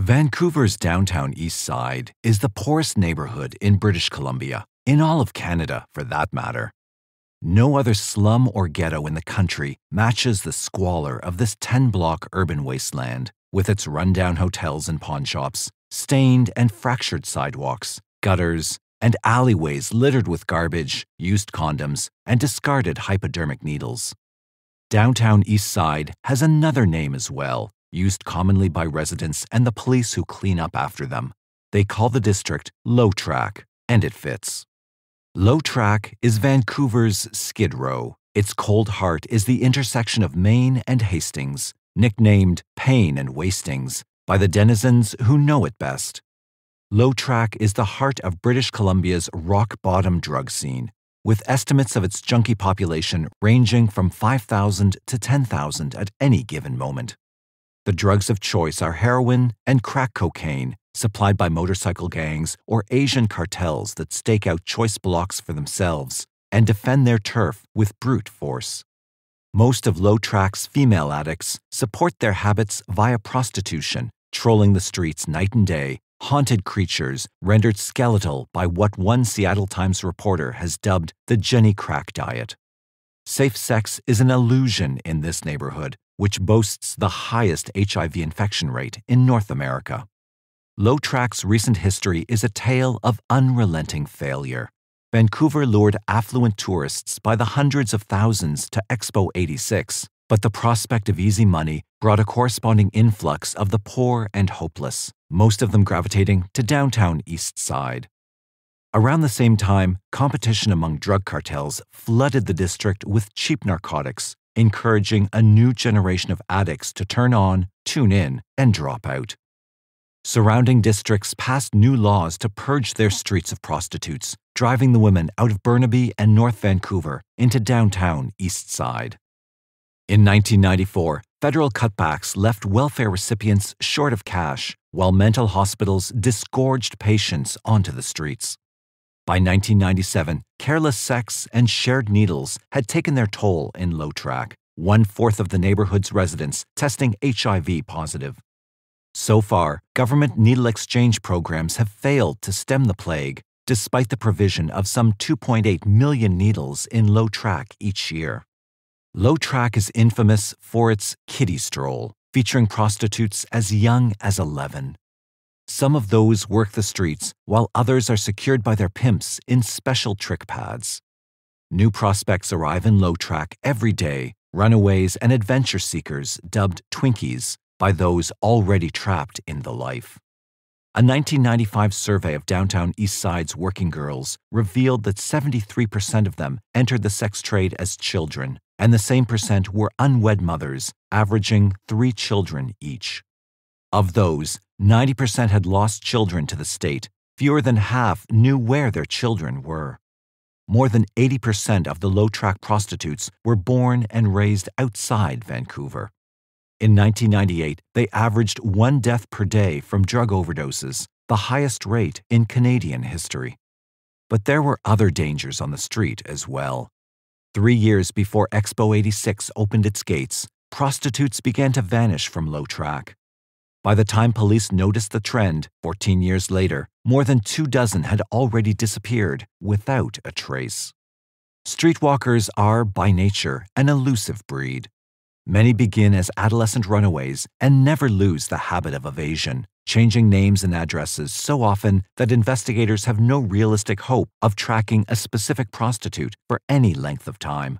Vancouver's downtown Eastside is the poorest neighborhood in British Columbia, in all of Canada for that matter. No other slum or ghetto in the country matches the squalor of this 10-block urban wasteland, with its rundown hotels and pawnshops, stained and fractured sidewalks, gutters, and alleyways littered with garbage, used condoms, and discarded hypodermic needles. Downtown Eastside has another name as well, used commonly by residents and the police who clean up after them. They call the district Low Track, and it fits. Low Track is Vancouver's Skid Row. Its cold heart is the intersection of Main and Hastings, nicknamed Pain and Wastings by the denizens who know it best. Low Track is the heart of British Columbia's rock-bottom drug scene, with estimates of its junkie population ranging from 5,000 to 10,000 at any given moment. The drugs of choice are heroin and crack cocaine, supplied by motorcycle gangs or Asian cartels that stake out choice blocks for themselves and defend their turf with brute force. Most of Low Track's female addicts support their habits via prostitution, trolling the streets night and day, haunted creatures rendered skeletal by what one Seattle Times reporter has dubbed the Jenny Crack diet. Safe sex is an illusion in this neighborhood, which boasts the highest HIV infection rate in North America. Low Track's recent history is a tale of unrelenting failure. Vancouver lured affluent tourists by the hundreds of thousands to Expo 86, but the prospect of easy money brought a corresponding influx of the poor and hopeless, most of them gravitating to downtown Eastside. Around the same time, competition among drug cartels flooded the district with cheap narcotics, encouraging a new generation of addicts to turn on, tune in, and drop out. Surrounding districts passed new laws to purge their streets of prostitutes, driving the women out of Burnaby and North Vancouver into downtown Eastside. In 1994, federal cutbacks left welfare recipients short of cash, while mental hospitals disgorged patients onto the streets. By 1997, careless sex and shared needles had taken their toll in Low Track, 1/4 of the neighborhood's residents testing HIV positive. So far, government needle exchange programs have failed to stem the plague, despite the provision of some 2.8 million needles in Low Track each year. Low Track is infamous for its kiddie stroll, featuring prostitutes as young as 11. Some of those work the streets, while others are secured by their pimps in special trick pads. New prospects arrive in Low Track every day, runaways and adventure seekers dubbed Twinkies by those already trapped in the life. A 1995 survey of downtown Eastside's working girls revealed that 73% of them entered the sex trade as children, and the same percent were unwed mothers, averaging 3 children each. Of those, 90% had lost children to the state. Fewer than half knew where their children were. More than 80% of the Low Track prostitutes were born and raised outside Vancouver. In 1998, they averaged 1 death per day from drug overdoses, the highest rate in Canadian history. But there were other dangers on the street as well. 3 years before Expo 86 opened its gates, prostitutes began to vanish from Low Track. By the time police noticed the trend, 14 years later, more than 24 had already disappeared without a trace. Streetwalkers are, by nature, an elusive breed. Many begin as adolescent runaways and never lose the habit of evasion, changing names and addresses so often that investigators have no realistic hope of tracking a specific prostitute for any length of time.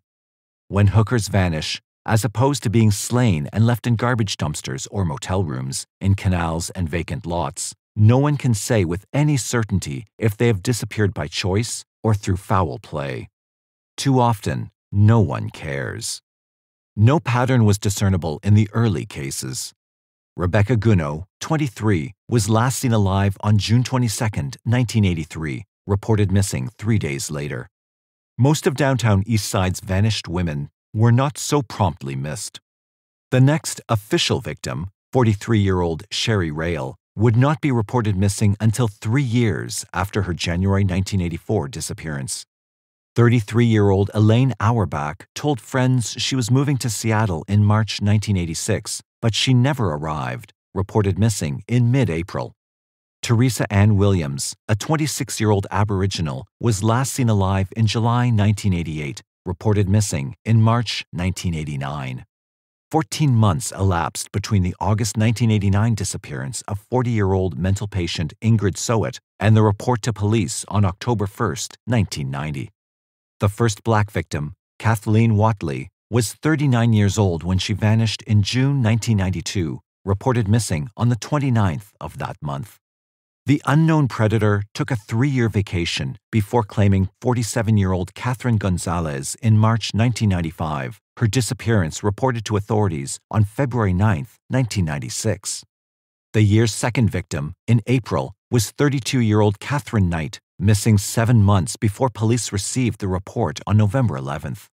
When hookers vanish, as opposed to being slain and left in garbage dumpsters or motel rooms, in canals and vacant lots, no one can say with any certainty if they have disappeared by choice or through foul play. Too often, no one cares. No pattern was discernible in the early cases. Rebecca Gurney, 23, was last seen alive on June 22, 1983, reported missing 3 days later. Most of downtown Eastside's vanished women were not so promptly missed. The next official victim, 43-year-old Sherry Rail, would not be reported missing until 3 years after her January 1984 disappearance. 33-year-old Elaine Auerbach told friends she was moving to Seattle in March 1986, but she never arrived, reported missing in mid-April. Teresa Ann Williams, a 26-year-old Aboriginal, was last seen alive in July 1988, reported missing in March 1989. 14 months elapsed between the August 1989 disappearance of 40-year-old mental patient Ingrid Soet and the report to police on October 1, 1990. The first Black victim, Kathleen Watley, was 39 years old when she vanished in June 1992, reported missing on the 29th of that month. The unknown predator took a 3-year vacation before claiming 47-year-old Catherine Gonzalez in March 1995, her disappearance reported to authorities on February 9, 1996. The year's second victim, in April, was 32-year-old Catherine Knight, missing 7 months before police received the report on November 11th.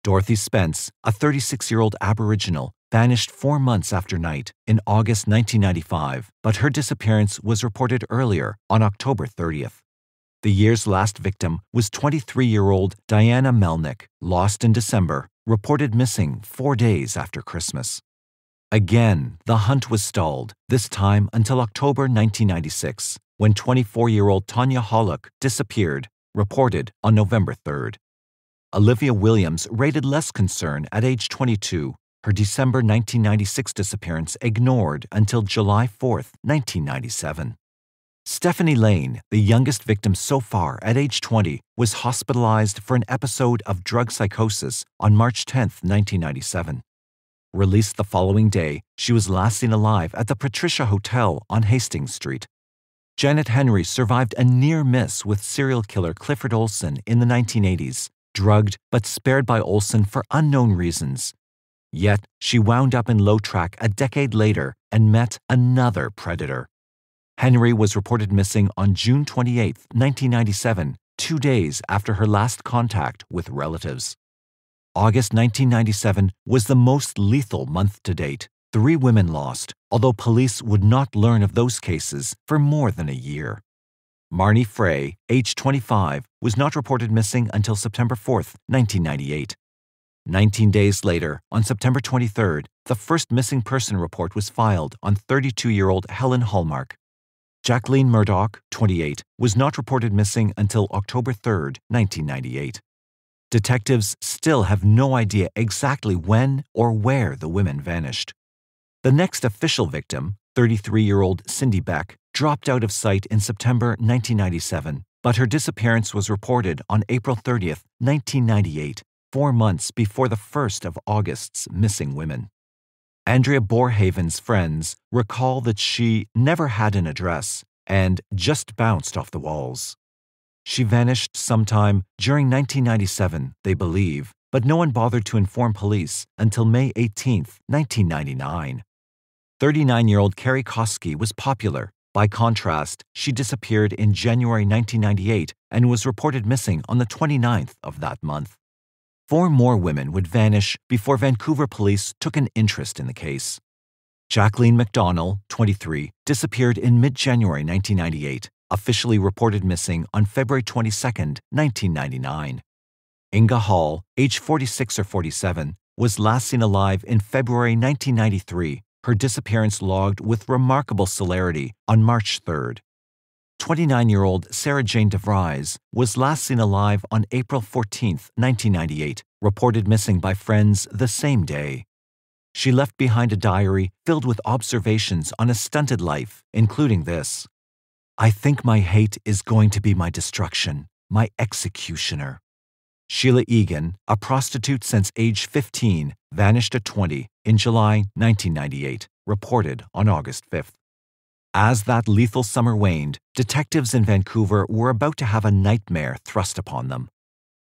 Dorothy Spence, a 36-year-old Aboriginal, vanished 4 months after Knight in August 1995, but her disappearance was reported earlier on October 30th. The year's last victim was 23-year-old Diana Melnick, lost in December, reported missing 4 days after Christmas. Again, the hunt was stalled, this time until October 1996, when 24-year-old Tanya Hollock disappeared, reported on November 3rd. Olivia Williams rated less concern at age 22, her December 1996 disappearance ignored until July 4, 1997. Stephanie Lane, the youngest victim so far at age 20, was hospitalized for an episode of drug psychosis on March 10, 1997. Released the following day, she was last seen alive at the Patricia Hotel on Hastings Street. Janet Henry survived a near miss with serial killer Clifford Olson in the 1980s, drugged but spared by Olson for unknown reasons. Yet, she wound up in low track a decade later and met another predator. Henry was reported missing on June 28, 1997, 2 days after her last contact with relatives. August 1997 was the most lethal month to date. 3 women lost, although police would not learn of those cases for more than a year. Marnie Frey, age 25, was not reported missing until September 4, 1998. 19 days later, on September 23rd, the first missing person report was filed on 32-year-old Helen Hallmark. Jacqueline Murdoch, 28, was not reported missing until October 3, 1998. Detectives still have no idea exactly when or where the women vanished. The next official victim, 33-year-old Cindy Beck, dropped out of sight in September 1997, but her disappearance was reported on April 30, 1998, 4 months before the first of August's missing women. Andrea Borehaven's friends recall that she never had an address and just bounced off the walls. She vanished sometime during 1997, they believe, but no one bothered to inform police until May 18, 1999. 39-year-old Keri Koski was popular. By contrast, she disappeared in January 1998 and was reported missing on the 29th of that month. 4 more women would vanish before Vancouver police took an interest in the case. Jacqueline McDonnell, 23, disappeared in mid-January 1998, officially reported missing on February 22, 1999. Inga Hall, age 46 or 47, was last seen alive in February 1993, her disappearance logged with remarkable celerity on March 3rd. 29-year-old Sarah Jane DeVries was last seen alive on April 14, 1998, reported missing by friends the same day. She left behind a diary filled with observations on a stunted life, including this: "I think my hate is going to be my destruction, my executioner." Sheila Egan, a prostitute since age 15, vanished at 20 in July 1998, reported on August 5th. As that lethal summer waned, detectives in Vancouver were about to have a nightmare thrust upon them.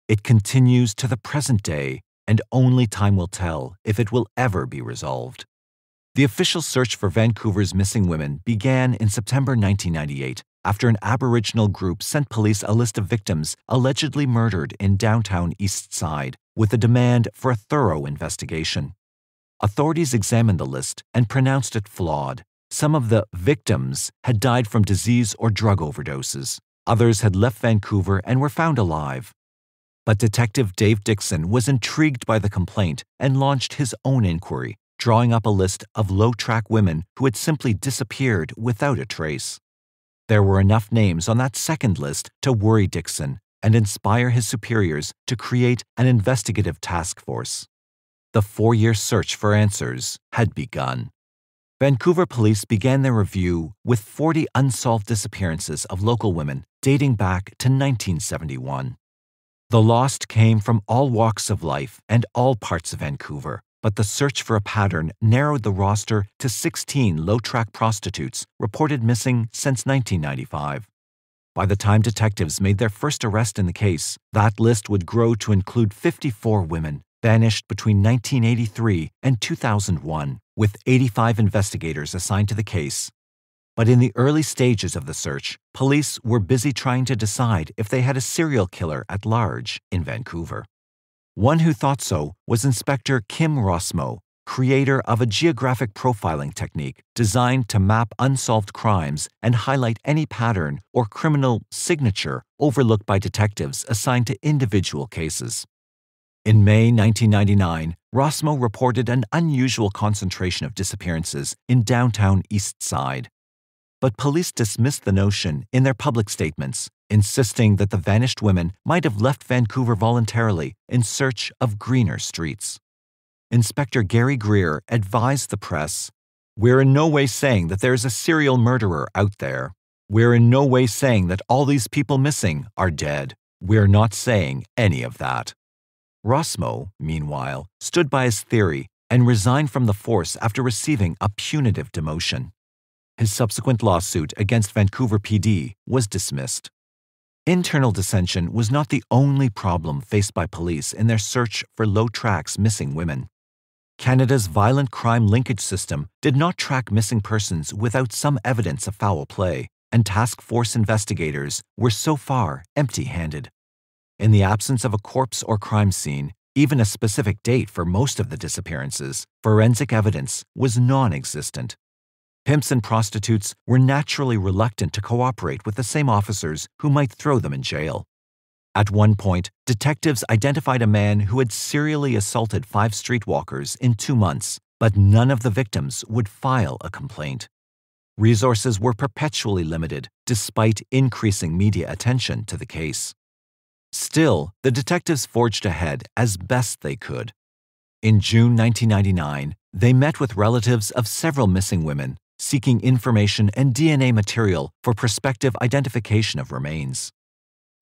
It continues to the present day, and only time will tell if it will ever be resolved. The official search for Vancouver's missing women began in September 1998, after an Aboriginal group sent police a list of victims allegedly murdered in downtown Eastside, with a demand for a thorough investigation. Authorities examined the list and pronounced it flawed. Some of the victims had died from disease or drug overdoses. Others had left Vancouver and were found alive. But Detective Dave Dixon was intrigued by the complaint and launched his own inquiry, drawing up a list of low-track women who had simply disappeared without a trace. There were enough names on that second list to worry Dixon and inspire his superiors to create an investigative task force. The 4-year search for answers had begun. Vancouver police began their review with 40 unsolved disappearances of local women dating back to 1971. The lost came from all walks of life and all parts of Vancouver, but the search for a pattern narrowed the roster to 16 low-track prostitutes reported missing since 1995. By the time detectives made their first arrest in the case, that list would grow to include 54 women vanished between 1983 and 2001, with 85 investigators assigned to the case. But in the early stages of the search, police were busy trying to decide if they had a serial killer at large in Vancouver. One who thought so was Inspector Kim Rossmo, creator of a geographic profiling technique designed to map unsolved crimes and highlight any pattern or criminal signature overlooked by detectives assigned to individual cases. In May 1999, Rossmo reported an unusual concentration of disappearances in downtown Eastside. But police dismissed the notion in their public statements, insisting that the vanished women might have left Vancouver voluntarily in search of greener streets. Inspector Gary Greer advised the press, "We're in no way saying that there is a serial murderer out there. We're in no way saying that all these people missing are dead. We're not saying any of that." Rossmo, meanwhile, stood by his theory and resigned from the force after receiving a punitive demotion. His subsequent lawsuit against Vancouver PD was dismissed. Internal dissension was not the only problem faced by police in their search for low-tracks missing women. Canada's violent crime linkage system did not track missing persons without some evidence of foul play, and task force investigators were so far empty-handed. In the absence of a corpse or crime scene, even a specific date for most of the disappearances, forensic evidence was non-existent. Pimps and prostitutes were naturally reluctant to cooperate with the same officers who might throw them in jail. At one point, detectives identified a man who had serially assaulted 5 streetwalkers in 2 months, but none of the victims would file a complaint. Resources were perpetually limited, despite increasing media attention to the case. Still, the detectives forged ahead as best they could. In June 1999, they met with relatives of several missing women, seeking information and DNA material for prospective identification of remains.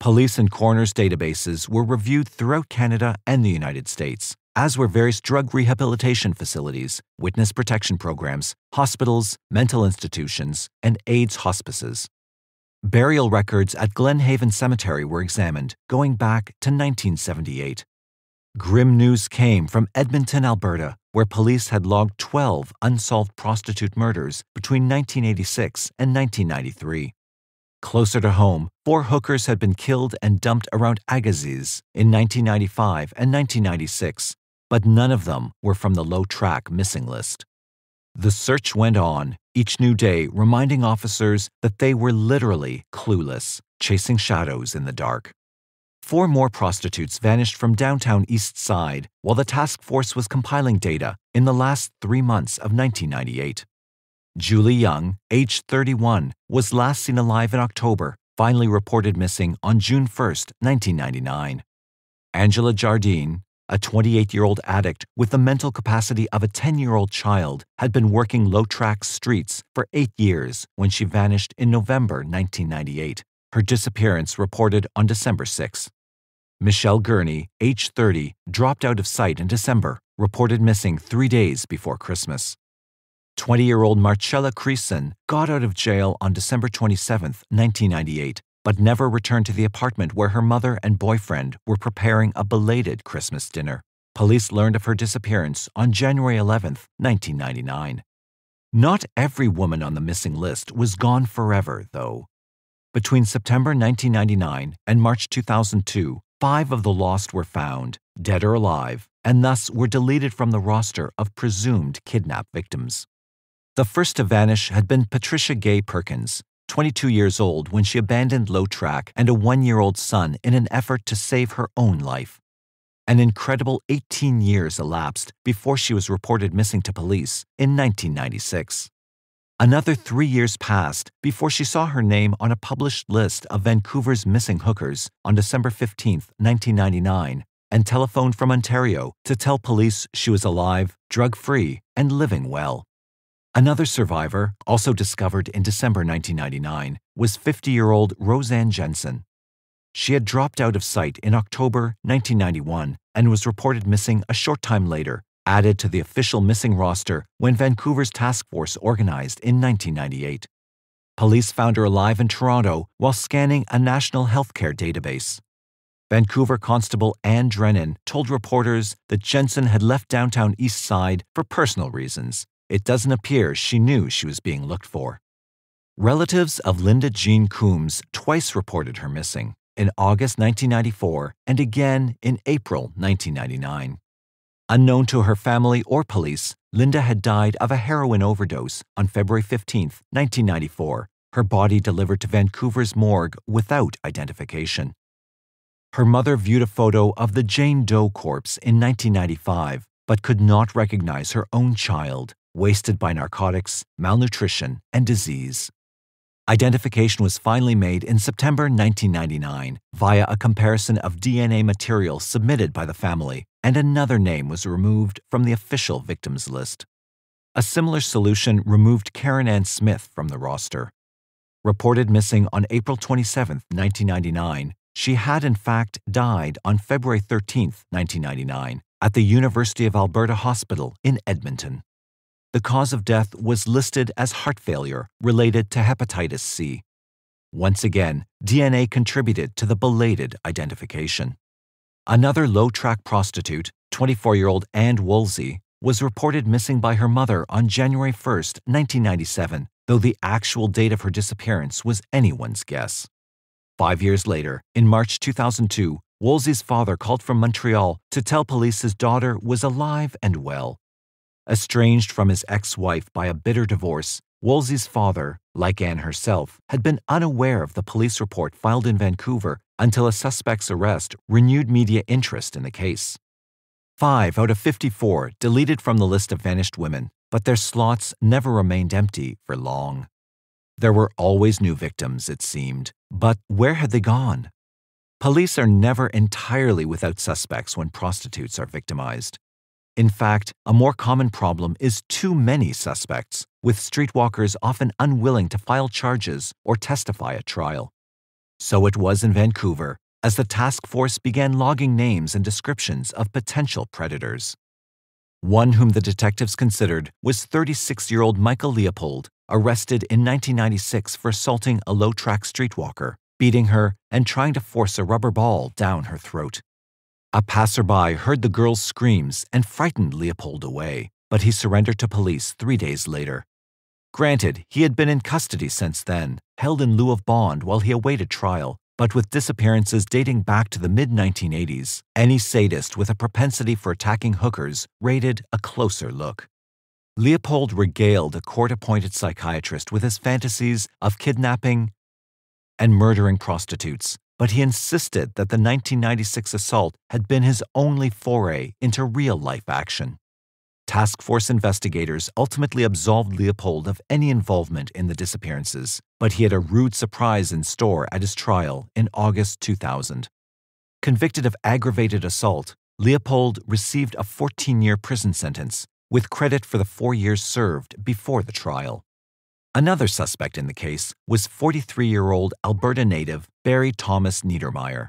Police and coroners' databases were reviewed throughout Canada and the United States, as were various drug rehabilitation facilities, witness protection programs, hospitals, mental institutions, and AIDS hospices. Burial records at Glenhaven Cemetery were examined, going back to 1978. Grim news came from Edmonton, Alberta, where police had logged 12 unsolved prostitute murders between 1986 and 1993. Closer to home, 4 hookers had been killed and dumped around Agassiz in 1995 and 1996, but none of them were from the low-track missing list. The search went on, each new day reminding officers that they were literally clueless, chasing shadows in the dark. 4 more prostitutes vanished from downtown Eastside while the task force was compiling data in the last 3 months of 1998. Julie Young, aged 31, was last seen alive in October, finally reported missing on June 1, 1999. Angela Jardine, a 28-year-old addict with the mental capacity of a 10-year-old child, had been working low-track streets for 8 years when she vanished in November 1998. Her disappearance reported on December 6. Michelle Gurney, aged 30, dropped out of sight in December, reported missing 3 days before Christmas. 20-year-old Marcella Creason got out of jail on December 27, 1998, but never returned to the apartment where her mother and boyfriend were preparing a belated Christmas dinner. Police learned of her disappearance on January 11, 1999. Not every woman on the missing list was gone forever, though. Between September 1999 and March 2002, 5 of the lost were found, dead or alive, and thus were deleted from the roster of presumed kidnap victims. The first to vanish had been Patricia Gay Perkins, 22 years old when she abandoned low-track and a 1-year-old son in an effort to save her own life. An incredible 18 years elapsed before she was reported missing to police in 1996. Another 3 years passed before she saw her name on a published list of Vancouver's missing hookers on December 15, 1999, and telephoned from Ontario to tell police she was alive, drug-free, and living well. Another survivor, also discovered in December 1999, was 50-year-old Roseanne Jensen. She had dropped out of sight in October 1991 and was reported missing a short time later, added to the official missing roster when Vancouver's task force organized in 1998. Police found her alive in Toronto while scanning a national healthcare database. Vancouver Constable Anne Drennan told reporters that Jensen had left downtown Eastside for personal reasons. It doesn't appear she knew she was being looked for. Relatives of Linda Jean Coombs twice reported her missing, in August 1994 and again in April 1999. Unknown to her family or police, Linda had died of a heroin overdose on February 15, 1994, her body delivered to Vancouver's morgue without identification. Her mother viewed a photo of the Jane Doe corpse in 1995, but could not recognize her own child, wasted by narcotics, malnutrition, and disease. Identification was finally made in September 1999 via a comparison of DNA material submitted by the family, and another name was removed from the official victims list. A similar solution removed Karen Ann Smith from the roster. Reported missing on April 27, 1999, she had in fact died on February 13, 1999, at the University of Alberta Hospital in Edmonton. The cause of death was listed as heart failure related to hepatitis C. Once again, DNA contributed to the belated identification. Another low-track prostitute, 24-year-old Ann Woolsey, was reported missing by her mother on January 1, 1997, though the actual date of her disappearance was anyone's guess. 5 years later, in March 2002, Woolsey's father called from Montreal to tell police his daughter was alive and well. Estranged from his ex-wife by a bitter divorce, Woolsey's father, like Anne herself, had been unaware of the police report filed in Vancouver until a suspect's arrest renewed media interest in the case. 5 out of 54 deleted from the list of vanished women, but their slots never remained empty for long. There were always new victims, it seemed, but where had they gone? Police are never entirely without suspects when prostitutes are victimized. In fact, a more common problem is too many suspects, with streetwalkers often unwilling to file charges or testify at trial. So it was in Vancouver, as the task force began logging names and descriptions of potential predators. One whom the detectives considered was 36-year-old Michael Leopold, arrested in 1996 for assaulting a low-track streetwalker, beating her, and trying to force a rubber ball down her throat. A passerby heard the girl's screams and frightened Leopold away, but he surrendered to police 3 days later. Granted, he had been in custody since then, held in lieu of bond while he awaited trial, but with disappearances dating back to the mid-1980s, any sadist with a propensity for attacking hookers rated a closer look. Leopold regaled a court-appointed psychiatrist with his fantasies of kidnapping and murdering prostitutes, but he insisted that the 1996 assault had been his only foray into real-life action. Task force investigators ultimately absolved Leopold of any involvement in the disappearances, but he had a rude surprise in store at his trial in August 2000. Convicted of aggravated assault, Leopold received a 14-year prison sentence, with credit for the 4 years served before the trial. Another suspect in the case was 43-year-old Alberta native Barry Thomas Niedermeyer.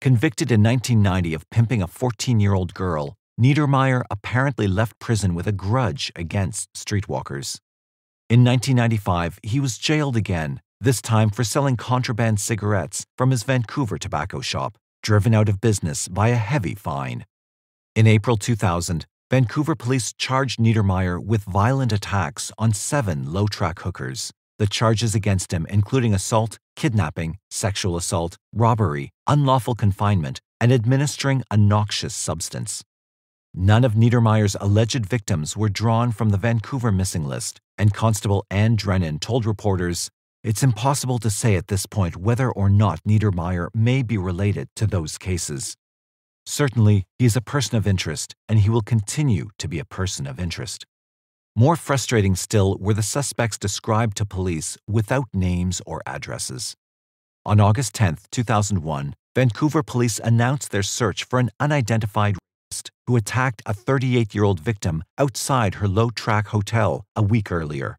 Convicted in 1990 of pimping a 14-year-old girl, Niedermeyer apparently left prison with a grudge against streetwalkers. In 1995, he was jailed again, this time for selling contraband cigarettes from his Vancouver tobacco shop, driven out of business by a heavy fine. In April 2000, Vancouver police charged Niedermeyer with violent attacks on 7 low-track hookers. The charges against him including assault, kidnapping, sexual assault, robbery, unlawful confinement, and administering a noxious substance. None of Niedermeyer's alleged victims were drawn from the Vancouver missing list, and Constable Anne Drennan told reporters, "It's impossible to say at this point whether or not Niedermeyer may be related to those cases." Certainly, he is a person of interest, and he will continue to be a person of interest. More frustrating still were the suspects described to police without names or addresses. On August 10, 2001, Vancouver police announced their search for an unidentified rapist who attacked a 38-year-old victim outside her low-track hotel a week earlier.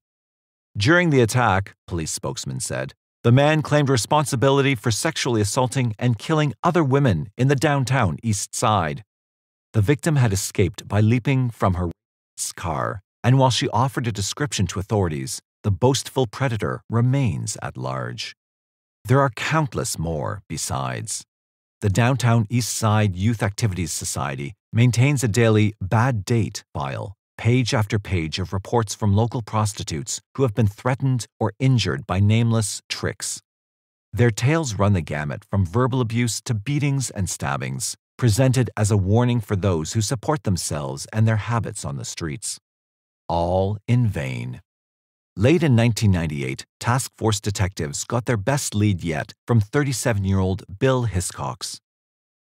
During the attack, police spokesman said, the man claimed responsibility for sexually assaulting and killing other women in the downtown Eastside. The victim had escaped by leaping from her car, and while she offered a description to authorities, the boastful predator remains at large. There are countless more besides. The Downtown Eastside Youth Activities Society maintains a daily bad date file, page after page of reports from local prostitutes who have been threatened or injured by nameless tricks. Their tales run the gamut from verbal abuse to beatings and stabbings, presented as a warning for those who support themselves and their habits on the streets. All in vain. Late in 1998, task force detectives got their best lead yet from 37-year-old Bill Hiscox.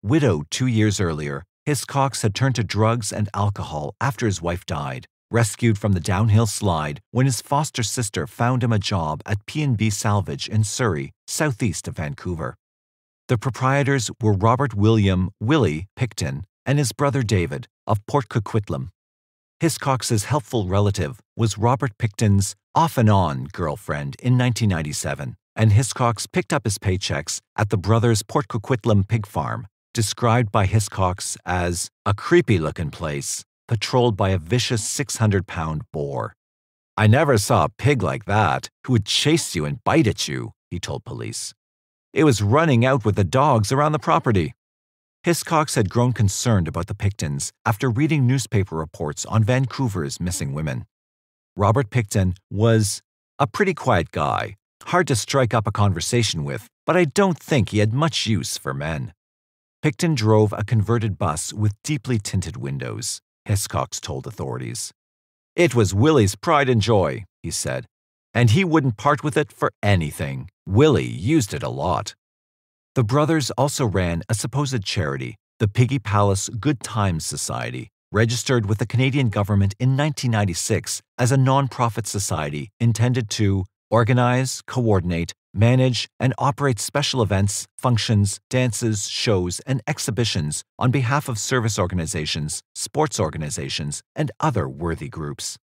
Widowed 2 years earlier, Hiscox had turned to drugs and alcohol after his wife died, rescued from the downhill slide when his foster sister found him a job at P&B Salvage in Surrey, southeast of Vancouver. The proprietors were Robert William Willy Pickton and his brother David of Port Coquitlam. Hiscox's helpful relative was Robert Pickton's off-and-on girlfriend in 1997, and Hiscox picked up his paychecks at the brothers' Port Coquitlam pig farm, described by Hiscox as a creepy-looking place, patrolled by a vicious 600-pound boar. I never saw a pig like that who would chase you and bite at you, he told police. It was running out with the dogs around the property. Hiscox had grown concerned about the Picktons after reading newspaper reports on Vancouver's missing women. Robert Pickton was a pretty quiet guy, hard to strike up a conversation with, but I don't think he had much use for men. Pickton drove a converted bus with deeply tinted windows, Hiscox told authorities. It was Willy's pride and joy, he said, and he wouldn't part with it for anything. Willy used it a lot. The brothers also ran a supposed charity, the Piggy Palace Good Times Society, registered with the Canadian government in 1996 as a non-profit society intended to organize, coordinate, manage, and operate special events, functions, dances, shows, and exhibitions on behalf of service organizations, sports organizations, and other worthy groups.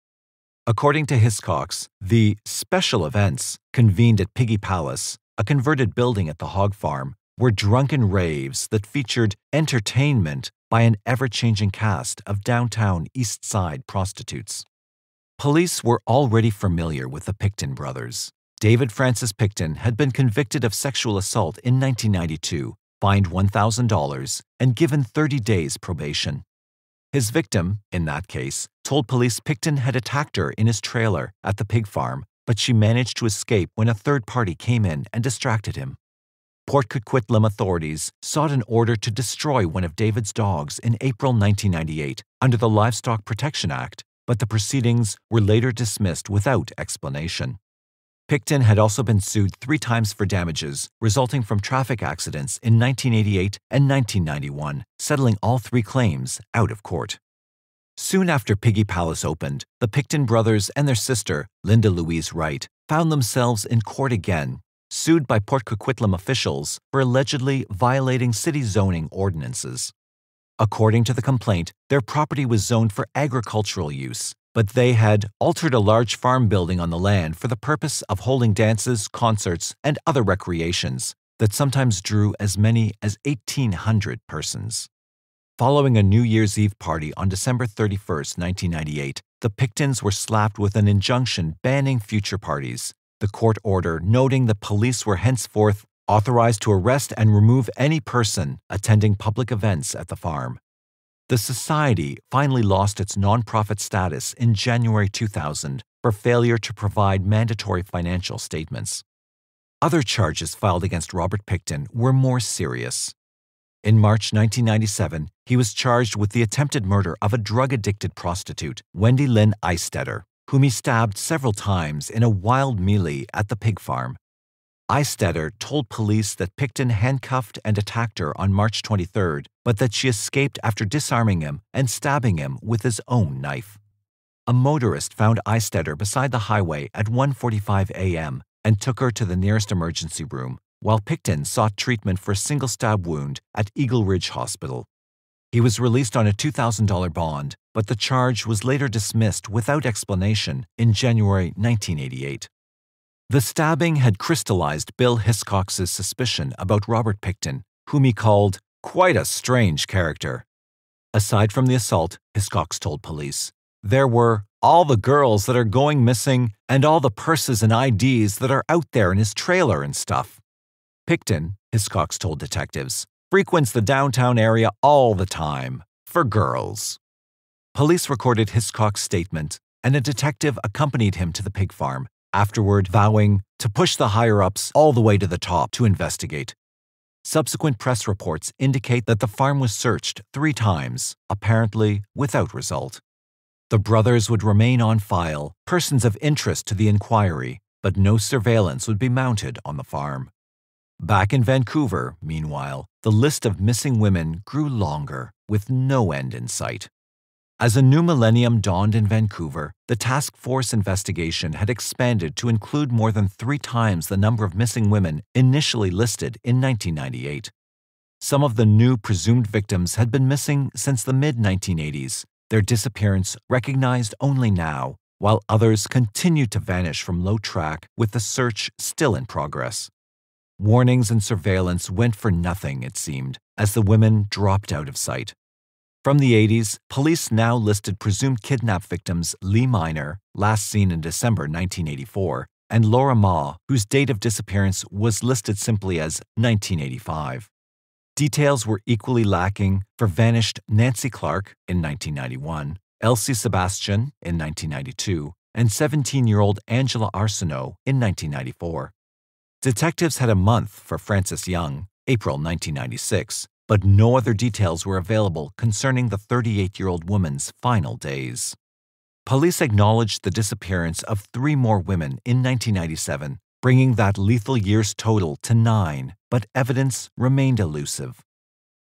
According to Hiscox, the special events convened at Piggy Palace, a converted building at the hog farm, were drunken raves that featured entertainment by an ever-changing cast of downtown Eastside prostitutes. Police were already familiar with the Pickton brothers. David Francis Pickton had been convicted of sexual assault in 1992, fined $1,000, and given 30 days probation. His victim, in that case, told police Pickton had attacked her in his trailer at the pig farm, but she managed to escape when a third party came in and distracted him. Port Coquitlam authorities sought an order to destroy one of David's dogs in April 1998 under the Livestock Protection Act, but the proceedings were later dismissed without explanation. Pickton had also been sued 3 times for damages resulting from traffic accidents in 1988 and 1991, settling all 3 claims out of court. Soon after Piggy Palace opened, the Pickton brothers and their sister, Linda Louise Wright, found themselves in court again, sued by Port Coquitlam officials for allegedly violating city zoning ordinances. According to the complaint, their property was zoned for agricultural use, but they had altered a large farm building on the land for the purpose of holding dances, concerts, and other recreations that sometimes drew as many as 1,800 persons. Following a New Year's Eve party on December 31, 1998, the Picktons were slapped with an injunction banning future parties, the court order noting the police were henceforth authorized to arrest and remove any person attending public events at the farm. The society finally lost its nonprofit status in January 2000 for failure to provide mandatory financial statements. Other charges filed against Robert Pickton were more serious. In March 1997, he was charged with the attempted murder of a drug-addicted prostitute, Wendy Lynn Eistetter, whom he stabbed several times in a wild melee at the pig farm. Eistetter told police that Pickton handcuffed and attacked her on March 23rd, but that she escaped after disarming him and stabbing him with his own knife. A motorist found Eistetter beside the highway at 1:45 a.m. and took her to the nearest emergency room, while Pickton sought treatment for a single stab wound at Eagle Ridge Hospital. He was released on a $2,000 bond, but the charge was later dismissed without explanation in January 1988. The stabbing had crystallized Bill Hiscox's suspicion about Robert Pickton, whom he called quite a strange character. Aside from the assault, Hiscox told police, there were all the girls that are going missing and all the purses and IDs that are out there in his trailer and stuff. Pickton, Hiscox told detectives, frequents the downtown area all the time for girls. Police recorded Hiscox's statement, and a detective accompanied him to the pig farm, afterward vowing to push the higher-ups all the way to the top to investigate. Subsequent press reports indicate that the farm was searched 3 times, apparently without result. The brothers would remain on file, persons of interest to the inquiry, but no surveillance would be mounted on the farm. Back in Vancouver, meanwhile, the list of missing women grew longer, with no end in sight. As a new millennium dawned in Vancouver, the task force investigation had expanded to include more than 3 times the number of missing women initially listed in 1998. Some of the new presumed victims had been missing since the mid-1980s, their disappearance recognized only now, while others continued to vanish from low track with the search still in progress. Warnings and surveillance went for nothing, it seemed, as the women dropped out of sight. From the 80s, police now listed presumed kidnap victims Lee Minor, last seen in December 1984, and Laura Ma, whose date of disappearance was listed simply as 1985. Details were equally lacking for vanished Nancy Clark in 1991, Elsie Sebastian in 1992, and 17-year-old Angela Arsenault in 1994. Detectives had a month for Frances Young, April 1996, but no other details were available concerning the 38-year-old woman's final days. Police acknowledged the disappearance of 3 more women in 1997, bringing that lethal year's total to 9, but evidence remained elusive.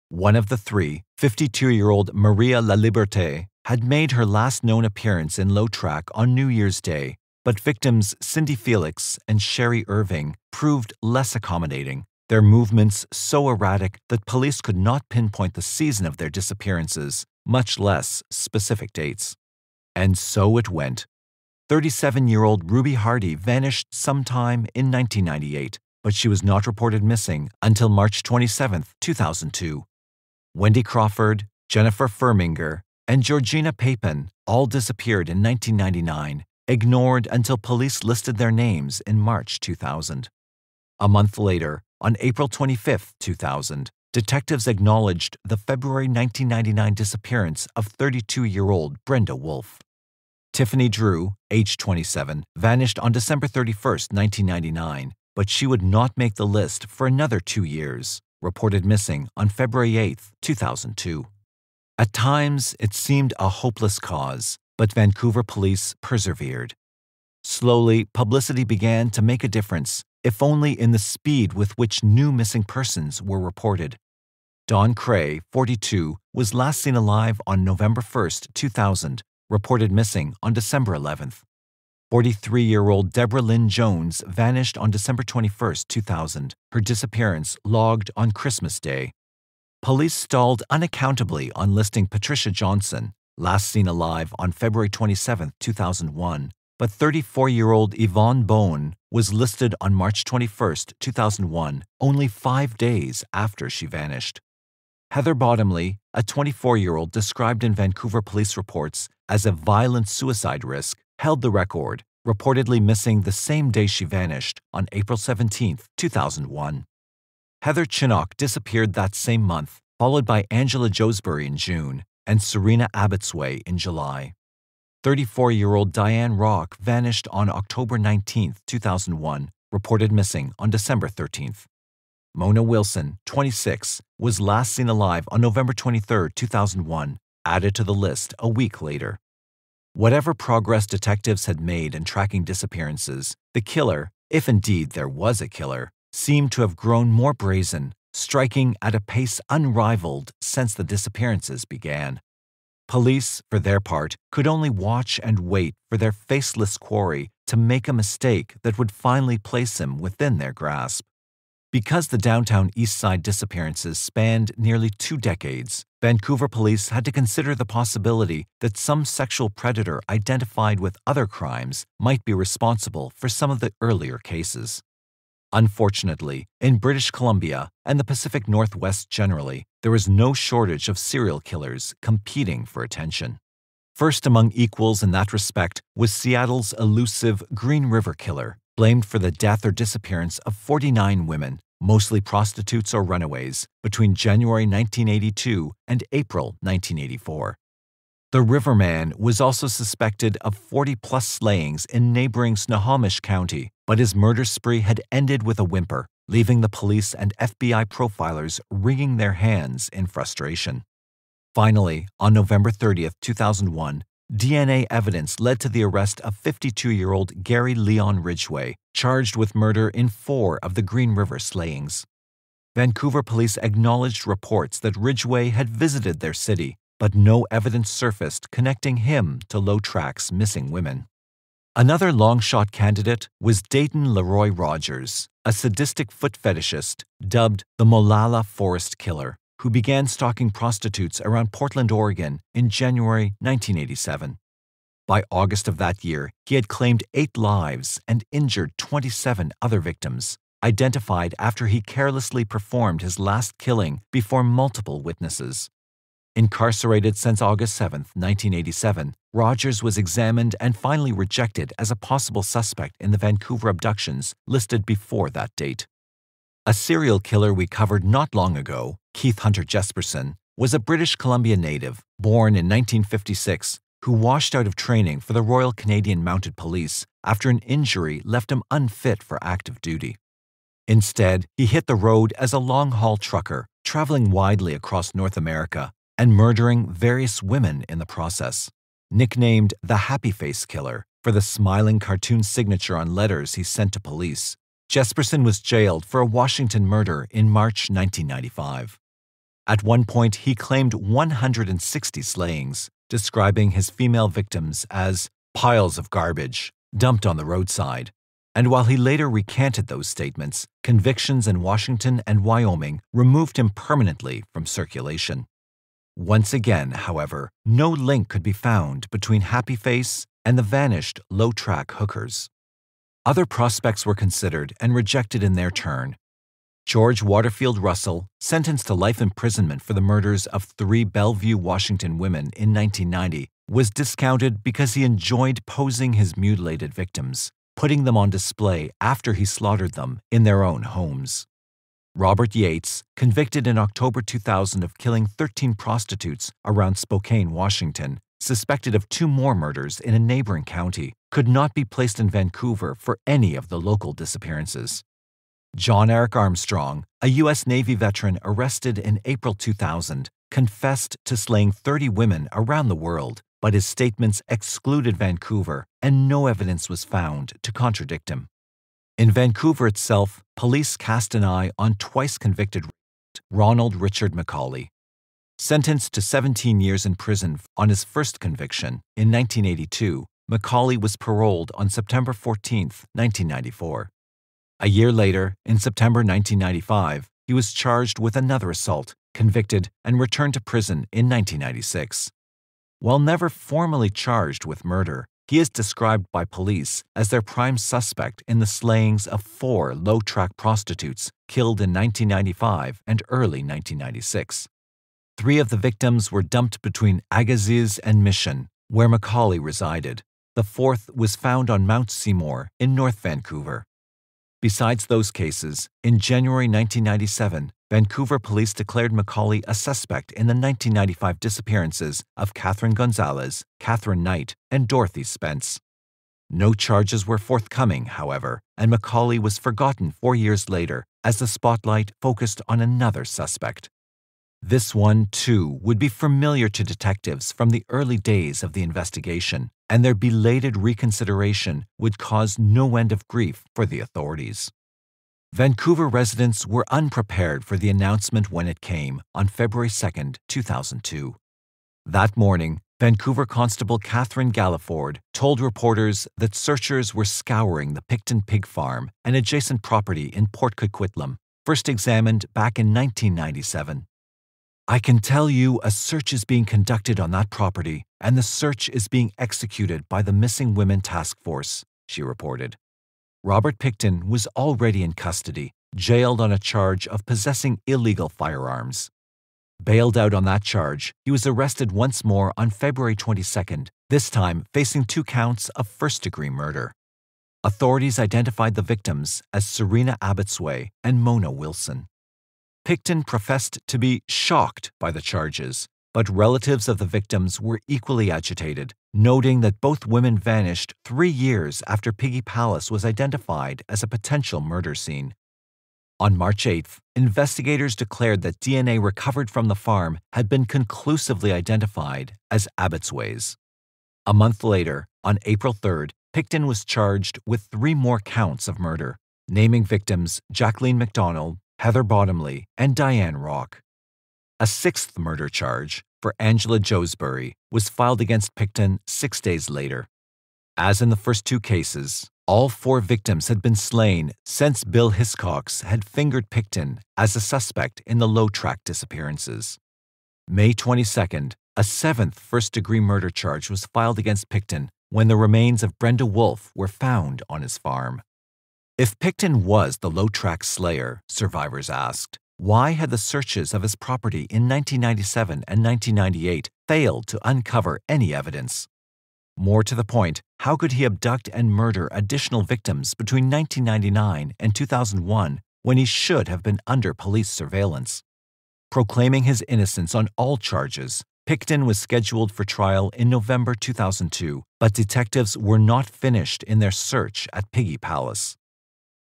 One of the 3, 52-year-old Maria La Liberté, had made her last known appearance in Low Track on New Year's Day, but victims Cindy Felix and Sherry Irving proved less accommodating, their movements so erratic that police could not pinpoint the season of their disappearances, much less specific dates. And so it went. 37-year-old Ruby Hardy vanished sometime in 1998, but she was not reported missing until March 27, 2002. Wendy Crawford, Jennifer Firminger, and Georgina Papin all disappeared in 1999, ignored until police listed their names in March 2000. A month later, on April 25, 2000, detectives acknowledged the February 1999 disappearance of 32-year-old Brenda Wolfe. Tiffany Drew, age 27, vanished on December 31, 1999, but she would not make the list for another 2 years, reported missing on February 8, 2002. At times, it seemed a hopeless cause, but Vancouver police persevered. Slowly, publicity began to make a difference, if only in the speed with which new missing persons were reported. Dawn Cray, 42, was last seen alive on November 1, 2000, reported missing on December 11th. 43-year-old Deborah Lynn Jones vanished on December 21, 2000, her disappearance logged on Christmas Day. Police stalled unaccountably on listing Patricia Johnson, last seen alive on February 27, 2001, but 34-year-old Yvonne Bone was listed on March 21, 2001, only 5 days after she vanished. Heather Bottomley, a 24-year-old described in Vancouver police reports as a violent suicide risk, held the record, reportedly missing the same day she vanished on April 17, 2001. Heather Chinnock disappeared that same month, followed by Angela Josbury in June and Serena Abbotsway in July. 34-year-old Diane Rock vanished on October 19, 2001, reported missing on December 13th. Mona Wilson, 26, was last seen alive on November 23, 2001, added to the list a week later. Whatever progress detectives had made in tracking disappearances, the killer, if indeed there was a killer, seemed to have grown more brazen, striking at a pace unrivaled since the disappearances began. Police, for their part, could only watch and wait for their faceless quarry to make a mistake that would finally place him within their grasp. Because the downtown Eastside disappearances spanned nearly 2 decades, Vancouver police had to consider the possibility that some sexual predator identified with other crimes might be responsible for some of the earlier cases. Unfortunately, in British Columbia and the Pacific Northwest generally, there was no shortage of serial killers competing for attention. First among equals in that respect was Seattle's elusive Green River Killer, blamed for the death or disappearance of 49 women, mostly prostitutes or runaways, between January 1982 and April 1984. The Riverman was also suspected of 40-plus slayings in neighboring Snohomish County, but his murder spree had ended with a whimper, leaving the police and FBI profilers wringing their hands in frustration. Finally, on November 30, 2001, DNA evidence led to the arrest of 52-year-old Gary Leon Ridgway, charged with murder in 4 of the Green River slayings. Vancouver police acknowledged reports that Ridgway had visited their city, but no evidence surfaced connecting him to Low-Track's missing women. Another long-shot candidate was Dayton Leroy Rogers, a sadistic foot fetishist dubbed the Molalla Forest Killer, who began stalking prostitutes around Portland, Oregon in January 1987. By August of that year, he had claimed 8 lives and injured 27 other victims, identified after he carelessly performed his last killing before multiple witnesses. Incarcerated since August 7, 1987, Rogers was examined and finally rejected as a possible suspect in the Vancouver abductions listed before that date. A serial killer we covered not long ago, Keith Hunter Jesperson, was a British Columbia native, born in 1956, who washed out of training for the Royal Canadian Mounted Police after an injury left him unfit for active duty. Instead, he hit the road as a long-haul trucker, traveling widely across North America and murdering various women in the process. Nicknamed the Happy Face Killer for the smiling cartoon signature on letters he sent to police, Jesperson was jailed for a Washington murder in March 1995. At one point, he claimed 160 slayings, describing his female victims as piles of garbage dumped on the roadside. And while he later recanted those statements, convictions in Washington and Wyoming removed him permanently from circulation. Once again, however, no link could be found between Happy Face and the vanished Low-Track hookers. Other prospects were considered and rejected in their turn. George Waterfield Russell, sentenced to life imprisonment for the murders of 3 Bellevue, Washington women in 1990, was discounted because he enjoyed posing his mutilated victims, putting them on display after he slaughtered them in their own homes. Robert Yates, convicted in October 2000 of killing 13 prostitutes around Spokane, Washington, suspected of 2 more murders in a neighboring county, could not be placed in Vancouver for any of the local disappearances. John Eric Armstrong, a U.S. Navy veteran arrested in April 2000, confessed to slaying 30 women around the world, but his statements excluded Vancouver and no evidence was found to contradict him. In Vancouver itself, police cast an eye on twice-convicted Ronald Richard McCauley. Sentenced to 17 years in prison on his first conviction in 1982, McCauley was paroled on September 14, 1994. A year later, in September 1995, he was charged with another assault, convicted, and returned to prison in 1996. While never formally charged with murder, he is described by police as their prime suspect in the slayings of 4 Low-Track prostitutes killed in 1995 and early 1996. 3 of the victims were dumped between Agassiz and Mission, where McCauley resided. The 4th was found on Mount Seymour in North Vancouver. Besides those cases, in January 1997, Vancouver police declared McCauley a suspect in the 1995 disappearances of Catherine Gonzalez, Catherine Knight, and Dorothy Spence. No charges were forthcoming, however, and McCauley was forgotten 4 years later as the spotlight focused on another suspect. This one, too, would be familiar to detectives from the early days of the investigation, and their belated reconsideration would cause no end of grief for the authorities. Vancouver residents were unprepared for the announcement when it came on February 2, 2002. That morning, Vancouver Constable Catherine Galliford told reporters that searchers were scouring the Pickton pig farm and adjacent property in Port Coquitlam, first examined back in 1997. "I can tell you a search is being conducted on that property, and the search is being executed by the Missing Women Task Force," she reported. Robert Pickton was already in custody, jailed on a charge of possessing illegal firearms. Bailed out on that charge, he was arrested once more on February 22nd, this time facing 2 counts of first-degree murder. Authorities identified the victims as Serena Abbotsway and Mona Wilson. Pickton professed to be shocked by the charges, but relatives of the victims were equally agitated, noting that both women vanished 3 years after Piggy Palace was identified as a potential murder scene. On March 8th, investigators declared that DNA recovered from the farm had been conclusively identified as Abbotsway's. A month later, on April 3rd, Pickton was charged with 3 more counts of murder, naming victims Jacqueline MacDonald, Heather Bottomley, and Diane Rock. A 6th murder charge, for Angela Josbury, was filed against Pickton 6 days later. As in the first 2 cases, all 4 victims had been slain since Bill Hiscox had fingered Pickton as a suspect in the low-track disappearances. May 22nd, a 7th first-degree murder charge was filed against Pickton when the remains of Brenda Wolfe were found on his farm. If Pickton was the low-track slayer, survivors asked, why had the searches of his property in 1997 and 1998 failed to uncover any evidence? More to the point, how could he abduct and murder additional victims between 1999 and 2001 when he should have been under police surveillance? Proclaiming his innocence on all charges, Pickton was scheduled for trial in November 2002, but detectives were not finished in their search at Piggy Palace.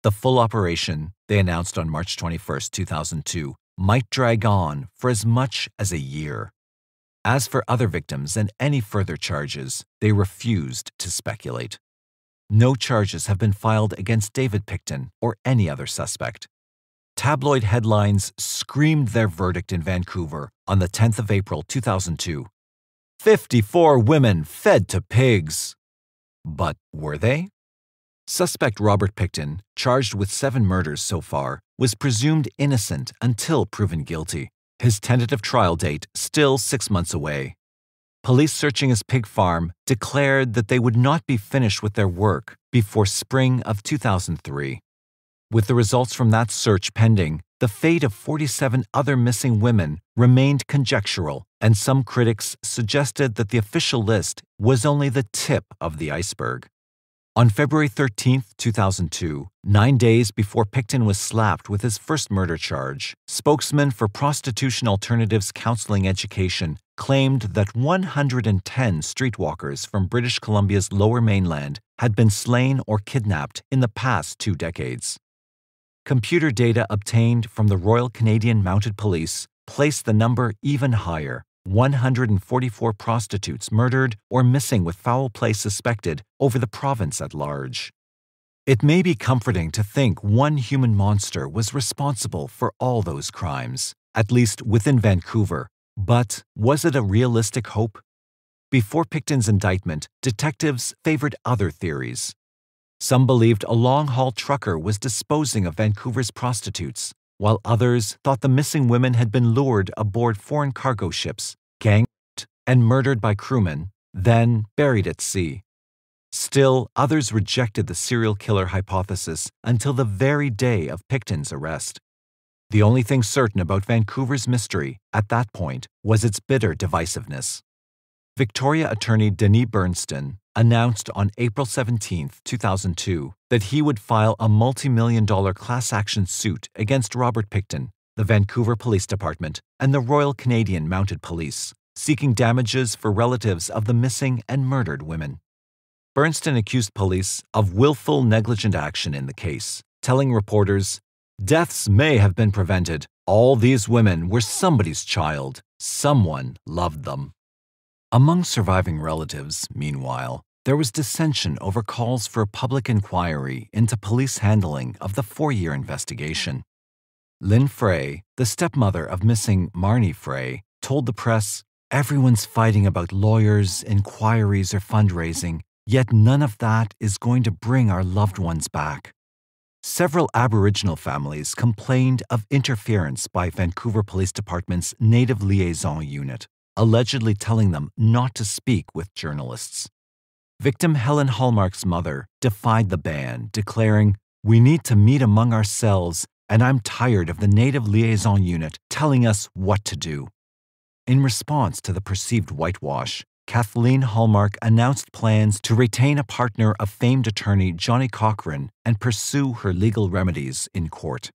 The full operation, they announced on March 21, 2002, might drag on for as much as a year. As for other victims and any further charges, they refused to speculate. No charges have been filed against David Pickton or any other suspect. Tabloid headlines screamed their verdict in Vancouver on the 10th of April 2002. 54 women fed to pigs. But were they? Suspect Robert Pickton, charged with 7 murders so far, was presumed innocent until proven guilty. His tentative trial date still 6 months away. Police searching his pig farm declared that they would not be finished with their work before spring of 2003. With the results from that search pending, the fate of 47 other missing women remained conjectural, and some critics suggested that the official list was only the tip of the iceberg. On February 13, 2002, 9 days before Pickton was slapped with his first murder charge, spokesman for Prostitution Alternatives Counseling Education claimed that 110 streetwalkers from British Columbia's Lower Mainland had been slain or kidnapped in the past 2 decades. Computer data obtained from the Royal Canadian Mounted Police placed the number even higher. 144 prostitutes murdered or missing with foul play suspected over the province at large. It may be comforting to think one human monster was responsible for all those crimes, at least within Vancouver, but was it a realistic hope? Before Pickton's indictment, detectives favored other theories. Some believed a long-haul trucker was disposing of Vancouver's prostitutes, while others thought the missing women had been lured aboard foreign cargo ships, gang-raped, and murdered by crewmen, then buried at sea. Still, others rejected the serial killer hypothesis until the very day of Pickton's arrest. The only thing certain about Vancouver's mystery at that point was its bitter divisiveness. Victoria attorney Denis Bernston announced on April 17, 2002, that he would file a multi-million-dollar class action suit against Robert Pickton, the Vancouver Police Department, and the Royal Canadian Mounted Police, seeking damages for relatives of the missing and murdered women. Bernston accused police of willful negligent action in the case, telling reporters, "Deaths may have been prevented. All these women were somebody's child. Someone loved them." Among surviving relatives, meanwhile, There was dissension over calls for a public inquiry into police handling of the 4-year investigation. Lynn Frey, the stepmother of missing Marnie Frey, told the press, "Everyone's fighting about lawyers, inquiries, or fundraising, yet none of that is going to bring our loved ones back." Several Aboriginal families complained of interference by Vancouver Police Department's Native Liaison Unit, allegedly telling them not to speak with journalists. Victim Helen Hallmark's mother defied the ban, declaring, "We need to meet among ourselves, and I'm tired of the Native Liaison Unit telling us what to do." In response to the perceived whitewash, Kathleen Hallmark announced plans to retain a partner of famed attorney Johnny Cochran and pursue her legal remedies in court.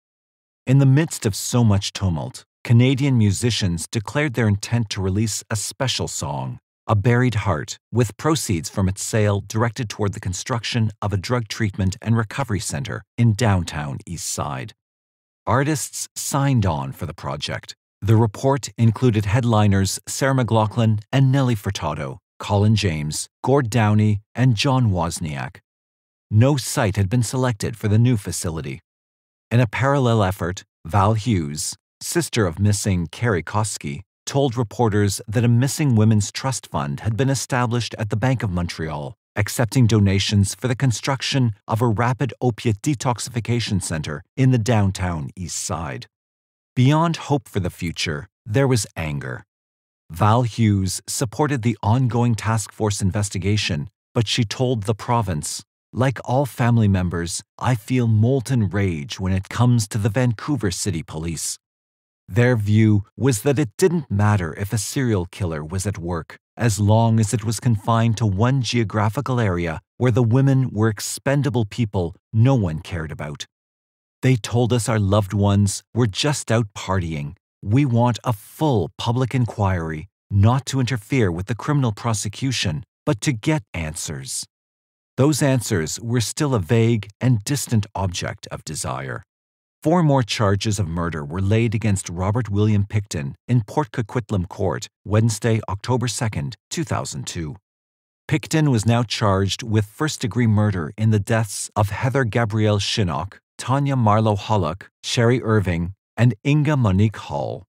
In the midst of so much tumult, Canadian musicians declared their intent to release a special song, "A Buried Heart," with proceeds from its sale directed toward the construction of a drug treatment and recovery center in downtown Eastside. Artists signed on for the project. The report included headliners Sarah McLachlan and Nelly Furtado, Colin James, Gord Downey, and John Wozniak. No site had been selected for the new facility. In a parallel effort, Val Hughes, sister of missing Keri Koski, told reporters that a missing women's trust fund had been established at the Bank of Montreal, accepting donations for the construction of a rapid opiate detoxification center in the downtown East Side. Beyond hope for the future, there was anger. Val Hughes supported the ongoing task force investigation, but she told the province, "Like all family members, I feel molten rage when it comes to the Vancouver City Police." Their view was that it didn't matter if a serial killer was at work, as long as it was confined to one geographical area where the women were expendable people no one cared about. "They told us our loved ones were just out partying. We want a full public inquiry, not to interfere with the criminal prosecution, but to get answers." Those answers were still a vague and distant object of desire. 4 more charges of murder were laid against Robert William Pickton in Port Coquitlam Court Wednesday, October 2, 2002. Pickton was now charged with first-degree murder in the deaths of Heather Gabrielle Shinnock, Tanya Marlowe Hollock, Sherry Irving, and Inga Monique Hall.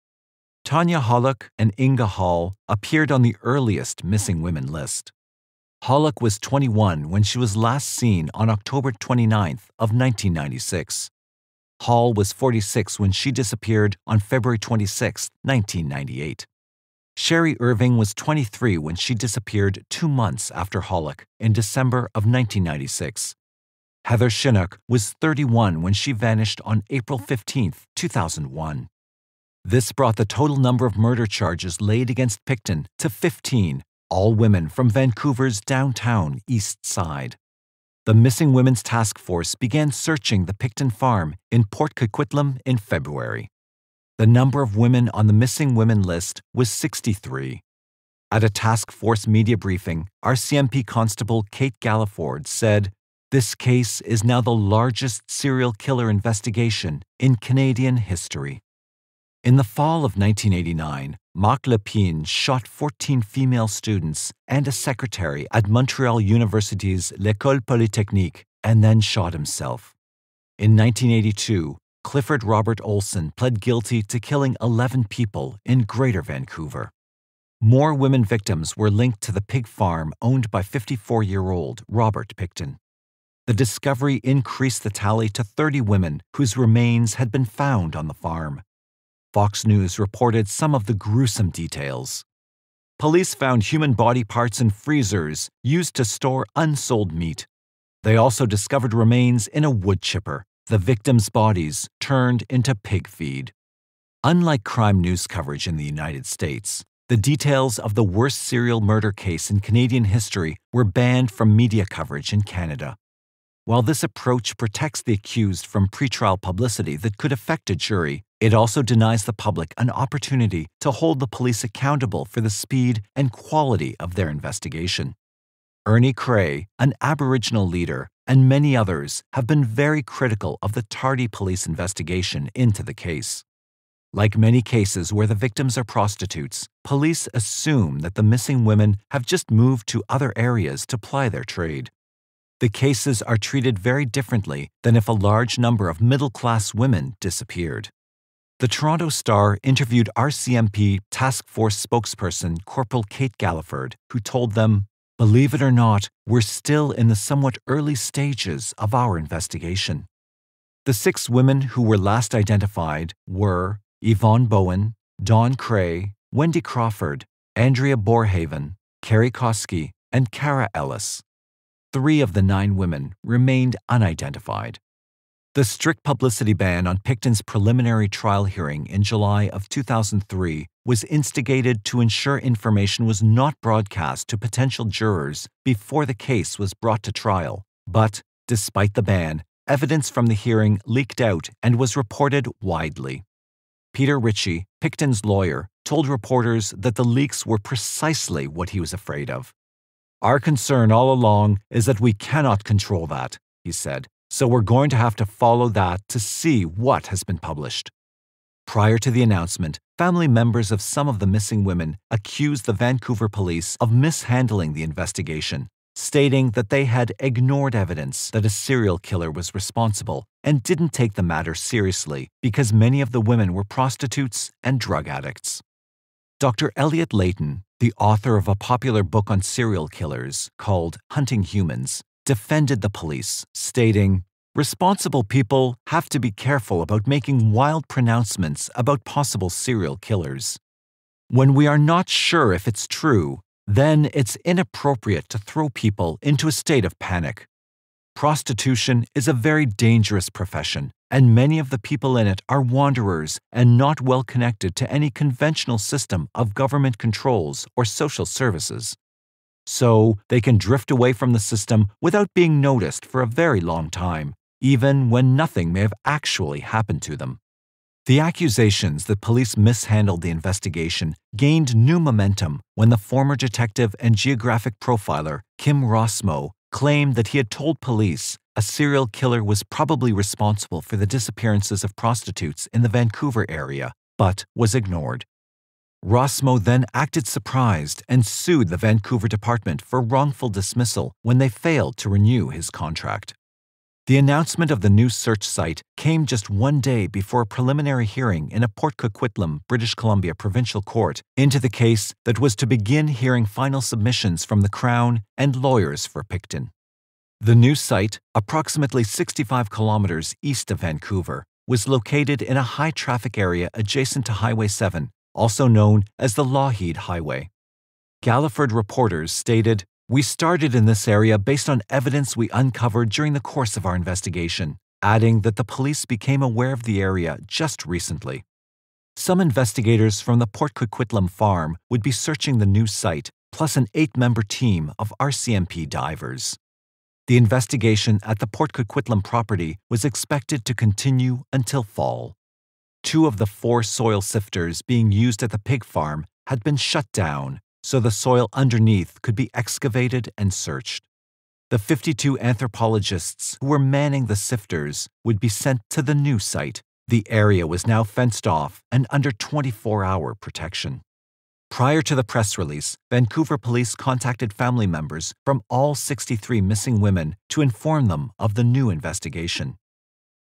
Tanya Hollock and Inga Hall appeared on the earliest missing women list. Hollock was 21 when she was last seen on October 29th of 1996. Hall was 46 when she disappeared on February 26, 1998. Sherry Irving was 23 when she disappeared 2 months after Hollock in December of 1996. Heather Shinnock was 31 when she vanished on April 15, 2001. This brought the total number of murder charges laid against Pickton to 15, all women from Vancouver's downtown East Side. The Missing Women's Task Force began searching the Pickton farm in Port Coquitlam in February. The number of women on the missing women list was 63. At a task force media briefing, RCMP Constable Kate Galliford said, "This case is now the largest serial killer investigation in Canadian history." In the fall of 1989, Marc Lepine shot 14 female students and a secretary at Montreal University's L'École Polytechnique and then shot himself. In 1982, Clifford Robert Olson pled guilty to killing 11 people in Greater Vancouver. More women victims were linked to the pig farm owned by 54-year-old Robert Pickton. The discovery increased the tally to 30 women whose remains had been found on the farm. Fox News reported some of the gruesome details. Police found human body parts in freezers used to store unsold meat. They also discovered remains in a wood chipper, the victims' bodies turned into pig feed. Unlike crime news coverage in the United States, the details of the worst serial murder case in Canadian history were banned from media coverage in Canada. While this approach protects the accused from pretrial publicity that could affect a jury, it also denies the public an opportunity to hold the police accountable for the speed and quality of their investigation. Ernie Cray, an Aboriginal leader, and many others have been very critical of the tardy police investigation into the case. Like many cases where the victims are prostitutes, police assume that the missing women have just moved to other areas to ply their trade. The cases are treated very differently than if a large number of middle-class women disappeared. The Toronto Star interviewed RCMP Task Force spokesperson Corporal Kate Galliford, who told them, "Believe it or not, we're still in the somewhat early stages of our investigation." The 6 women who were last identified were Yvonne Bowen, Dawn Cray, Wendy Crawford, Andrea Borhaven, Keri Koski, and Cara Ellis. 3 of the 9 women remained unidentified. The strict publicity ban on Pickton's preliminary trial hearing in July of 2003 was instigated to ensure information was not broadcast to potential jurors before the case was brought to trial. But, despite the ban, evidence from the hearing leaked out and was reported widely. Peter Ritchie, Pickton's lawyer, told reporters that the leaks were precisely what he was afraid of. "Our concern all along is that we cannot control that," he said, "so we're going to have to follow that to see what has been published." Prior to the announcement, family members of some of the missing women accused the Vancouver police of mishandling the investigation, stating that they had ignored evidence that a serial killer was responsible and didn't take the matter seriously because many of the women were prostitutes and drug addicts. Dr. Elliot Layton, the author of a popular book on serial killers called Hunting Humans, defended the police, stating, "Responsible people have to be careful about making wild pronouncements about possible serial killers. When we are not sure if it's true, then it's inappropriate to throw people into a state of panic. Prostitution is a very dangerous profession, and many of the people in it are wanderers and not well connected to any conventional system of government controls or social services. So they can drift away from the system without being noticed for a very long time, even when nothing may have actually happened to them." The accusations that police mishandled the investigation gained new momentum when the former detective and geographic profiler Kim Rossmo claimed that he had told police a serial killer was probably responsible for the disappearances of prostitutes in the Vancouver area, but was ignored. Rossmo then acted surprised and sued the Vancouver department for wrongful dismissal when they failed to renew his contract. The announcement of the new search site came just one day before a preliminary hearing in a Port Coquitlam, British Columbia provincial court into the case that was to begin hearing final submissions from the Crown and lawyers for Pickton. The new site, approximately 65 kilometers east of Vancouver, was located in a high-traffic area adjacent to Highway 7, also known as the Lougheed Highway. Galliford reporters stated, "We started in this area based on evidence we uncovered during the course of our investigation," adding that the police became aware of the area just recently. Some investigators from the Port Coquitlam farm would be searching the new site, plus an 8-member team of RCMP divers. The investigation at the Port Coquitlam property was expected to continue until fall. 2 of the 4 soil sifters being used at the pig farm had been shut down, so the soil underneath could be excavated and searched. The 52 anthropologists who were manning the sifters would be sent to the new site. The area was now fenced off and under 24-hour protection. Prior to the press release, Vancouver police contacted family members from all 63 missing women to inform them of the new investigation.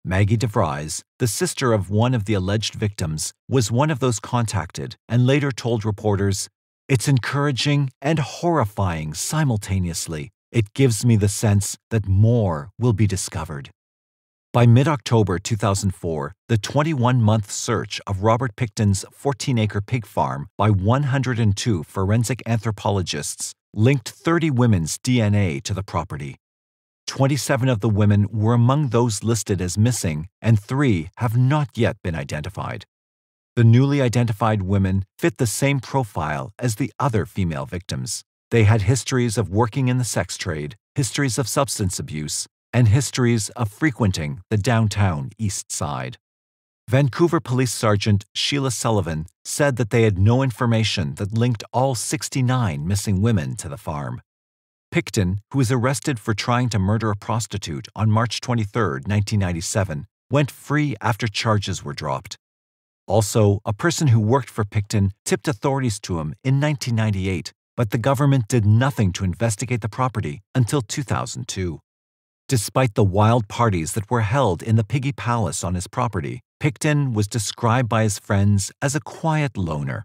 Maggie DeVries, the sister of one of the alleged victims, was one of those contacted and later told reporters, "It's encouraging and horrifying simultaneously. It gives me the sense that more will be discovered." By mid-October 2004, the 21-month search of Robert Pickton's 14-acre pig farm by 102 forensic anthropologists linked 30 women's DNA to the property. 27 of the women were among those listed as missing, and 3 have not yet been identified. The newly identified women fit the same profile as the other female victims. They had histories of working in the sex trade, histories of substance abuse, and histories of frequenting the downtown Eastside. Vancouver Police Sergeant Sheila Sullivan said that they had no information that linked all 69 missing women to the farm. Pickton, who was arrested for trying to murder a prostitute on March 23, 1997, went free after charges were dropped. Also, a person who worked for Pickton tipped authorities to him in 1998, but the government did nothing to investigate the property until 2002. Despite the wild parties that were held in the Piggy Palace on his property, Pickton was described by his friends as a quiet loner.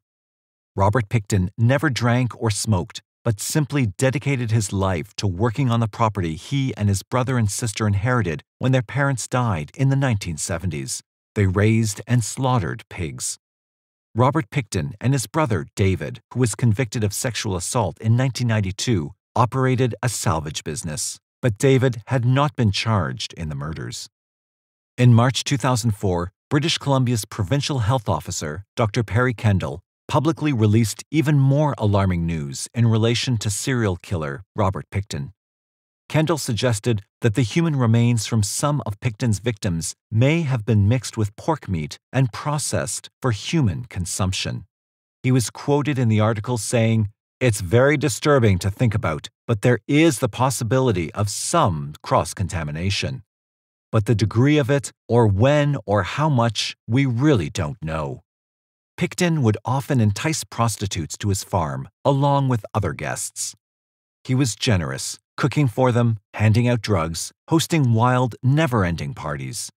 Robert Pickton never drank or smoked, but simply dedicated his life to working on the property he and his brother and sister inherited when their parents died in the 1970s. They raised and slaughtered pigs. Robert Pickton and his brother David, who was convicted of sexual assault in 1992, operated a salvage business, but David had not been charged in the murders. In March 2004, British Columbia's provincial health officer, Dr. Perry Kendall, publicly released even more alarming news in relation to serial killer Robert Pickton. Kendall suggested that the human remains from some of Pickton's victims may have been mixed with pork meat and processed for human consumption. He was quoted in the article saying, "It's very disturbing to think about, but there is the possibility of some cross-contamination. But the degree of it, or when or how much, we really don't know." Pickton would often entice prostitutes to his farm, along with other guests. He was generous, cooking for them, handing out drugs, hosting wild, never-ending parties.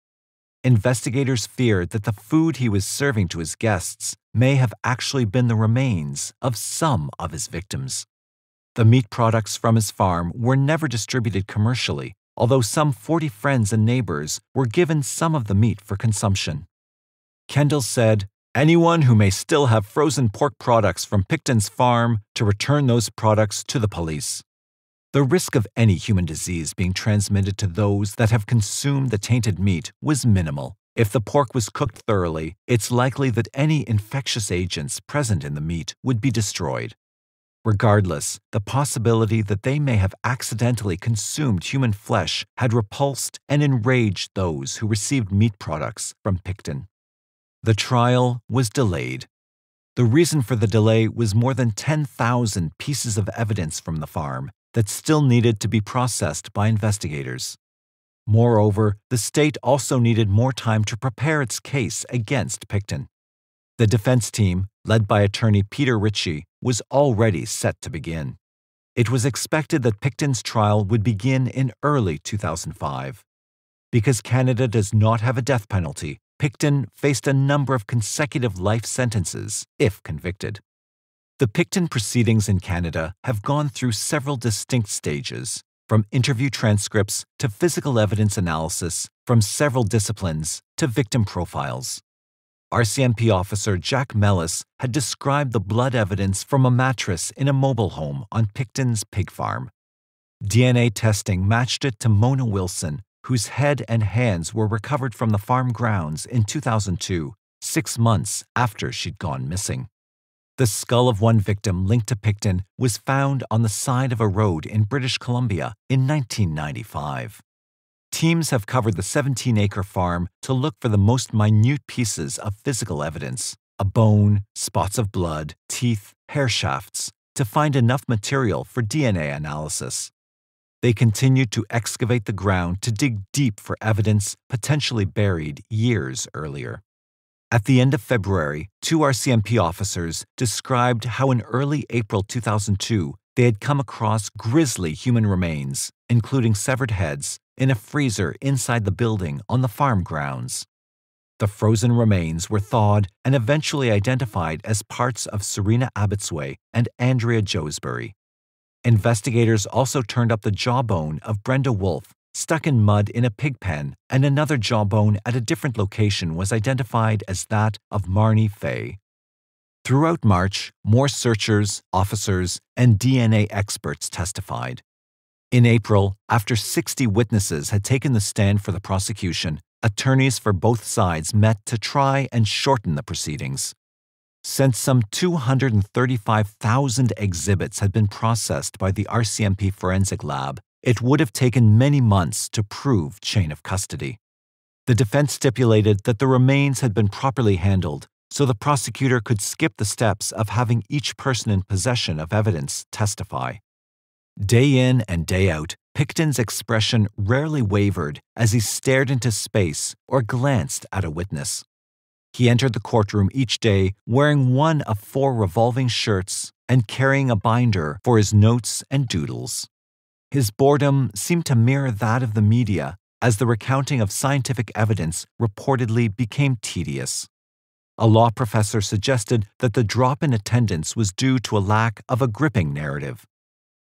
Investigators feared that the food he was serving to his guests may have actually been the remains of some of his victims. The meat products from his farm were never distributed commercially, although some 40 friends and neighbors were given some of the meat for consumption. Kendall said, "Anyone who may still have frozen pork products from Pickton's farm to return those products to the police." The risk of any human disease being transmitted to those that have consumed the tainted meat was minimal. If the pork was cooked thoroughly, it's likely that any infectious agents present in the meat would be destroyed. Regardless, the possibility that they may have accidentally consumed human flesh had repulsed and enraged those who received meat products from Pickton. The trial was delayed. The reason for the delay was more than 10,000 pieces of evidence from the farm that still needed to be processed by investigators. Moreover, the state also needed more time to prepare its case against Pickton. The defense team, led by attorney Peter Ritchie, was already set to begin. It was expected that Pickton's trial would begin in early 2005. Because Canada does not have a death penalty, Pickton faced a number of consecutive life sentences if convicted. The Pickton proceedings in Canada have gone through several distinct stages, from interview transcripts to physical evidence analysis from several disciplines to victim profiles. RCMP officer Jack Mellis had described the blood evidence from a mattress in a mobile home on Pickton's pig farm. DNA testing matched it to Mona Wilson, whose head and hands were recovered from the farm grounds in 2002, 6 months after she'd gone missing. The skull of one victim linked to Pickton was found on the side of a road in British Columbia in 1995. Teams have covered the 17-acre farm to look for the most minute pieces of physical evidence, a bone, spots of blood, teeth, hair shafts, to find enough material for DNA analysis. They continued to excavate the ground to dig deep for evidence potentially buried years earlier. At the end of February, 2 RCMP officers described how in early April 2002 they had come across grisly human remains, including severed heads, in a freezer inside the building on the farm grounds. The frozen remains were thawed and eventually identified as parts of Serena Abbotsway and Andrea Joesbury. Investigators also turned up the jawbone of Brenda Wolfe, stuck in mud in a pig pen, and another jawbone at a different location was identified as that of Marnie Fay. Throughout March, more searchers, officers, and DNA experts testified. In April, after 60 witnesses had taken the stand for the prosecution, attorneys for both sides met to try and shorten the proceedings. Since some 235,000 exhibits had been processed by the RCMP Forensic Lab, it would have taken many months to prove chain of custody. The defense stipulated that the remains had been properly handled, so the prosecutor could skip the steps of having each person in possession of evidence testify. Day in and day out, Pickton's expression rarely wavered as he stared into space or glanced at a witness. He entered the courtroom each day wearing one of 4 revolving shirts and carrying a binder for his notes and doodles. His boredom seemed to mirror that of the media as the recounting of scientific evidence reportedly became tedious. A law professor suggested that the drop in attendance was due to a lack of a gripping narrative.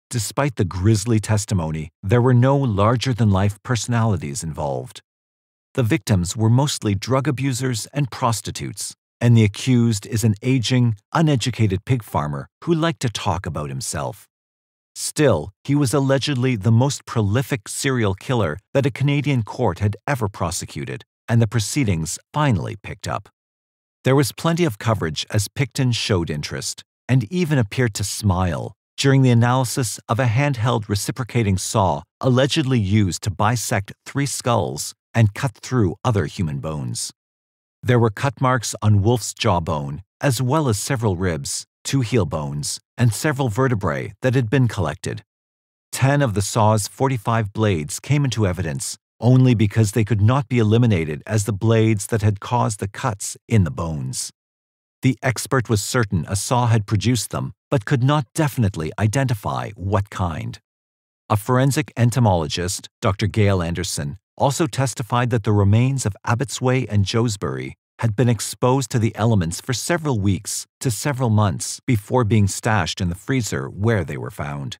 Despite the grisly testimony, there were no larger-than-life personalities involved. The victims were mostly drug abusers and prostitutes, and the accused is an aging, uneducated pig farmer who liked to talk about himself. Still, he was allegedly the most prolific serial killer that a Canadian court had ever prosecuted, and the proceedings finally picked up. There was plenty of coverage as Pickton showed interest, and even appeared to smile during the analysis of a handheld reciprocating saw allegedly used to bisect 3 skulls and cut through other human bones. There were cut marks on Wolf's jawbone, as well as several ribs, 2 heel bones, and several vertebrae that had been collected. 10 of the saw's 45 blades came into evidence only because they could not be eliminated as the blades that had caused the cuts in the bones. The expert was certain a saw had produced them, but could not definitely identify what kind. A forensic entomologist, Dr. Gail Anderson, also testified that the remains of Abbotsway and Joesbury had been exposed to the elements for several weeks to several months before being stashed in the freezer where they were found.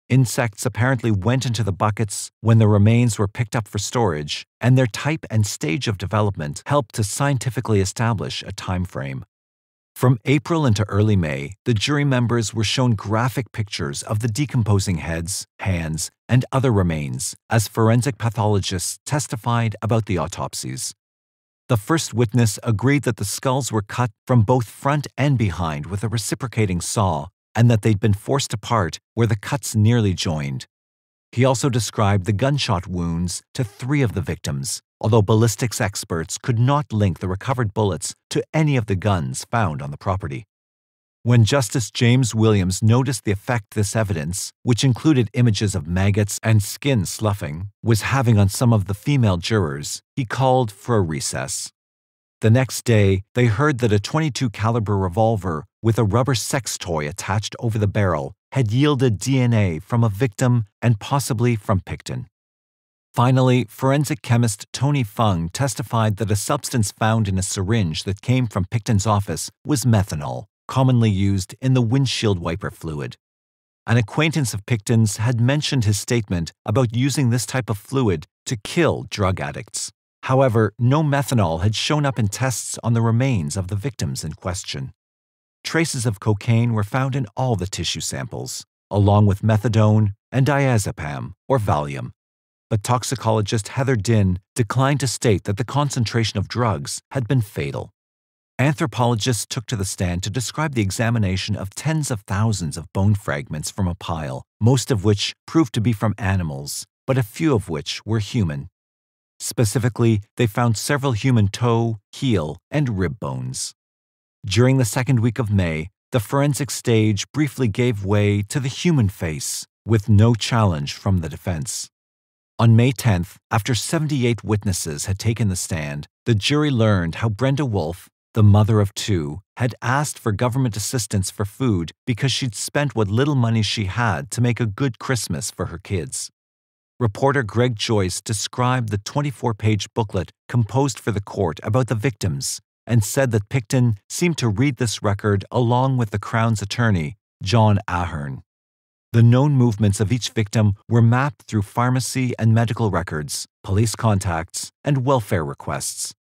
Insects apparently went into the buckets when the remains were picked up for storage, and their type and stage of development helped to scientifically establish a time frame. From April into early May, the jury members were shown graphic pictures of the decomposing heads, hands, and other remains as forensic pathologists testified about the autopsies. The first witness agreed that the skulls were cut from both front and behind with a reciprocating saw, and that they'd been forced apart where the cuts nearly joined. He also described the gunshot wounds to 3 of the victims, although ballistics experts could not link the recovered bullets to any of the guns found on the property. When Justice James Williams noticed the effect this evidence, which included images of maggots and skin sloughing, was having on some of the female jurors, he called for a recess. The next day, they heard that a .22 caliber revolver with a rubber sex toy attached over the barrel had yielded DNA from a victim and possibly from Pickton. Finally, forensic chemist Tony Fung testified that a substance found in a syringe that came from Pickton's office was methanol, commonly used in the windshield wiper fluid. An acquaintance of Pickton's had mentioned his statement about using this type of fluid to kill drug addicts. However, no methanol had shown up in tests on the remains of the victims in question. Traces of cocaine were found in all the tissue samples, along with methadone and diazepam, or Valium. But toxicologist Heather Dinn declined to state that the concentration of drugs had been fatal. Anthropologists took to the stand to describe the examination of tens of thousands of bone fragments from a pile, most of which proved to be from animals, but a few of which were human. Specifically, they found several human toe, heel, and rib bones. During the second week of May, the forensic stage briefly gave way to the human face, with no challenge from the defense. On May 10th, after 78 witnesses had taken the stand, the jury learned how Brenda Wolfe, the mother of 2, had asked for government assistance for food because she'd spent what little money she had to make a good Christmas for her kids. Reporter Greg Joyce described the 24-page booklet composed for the court about the victims and said that Pickton seemed to read this record along with the Crown's attorney, John Ahern. The known movements of each victim were mapped through pharmacy and medical records, police contacts, and welfare requests.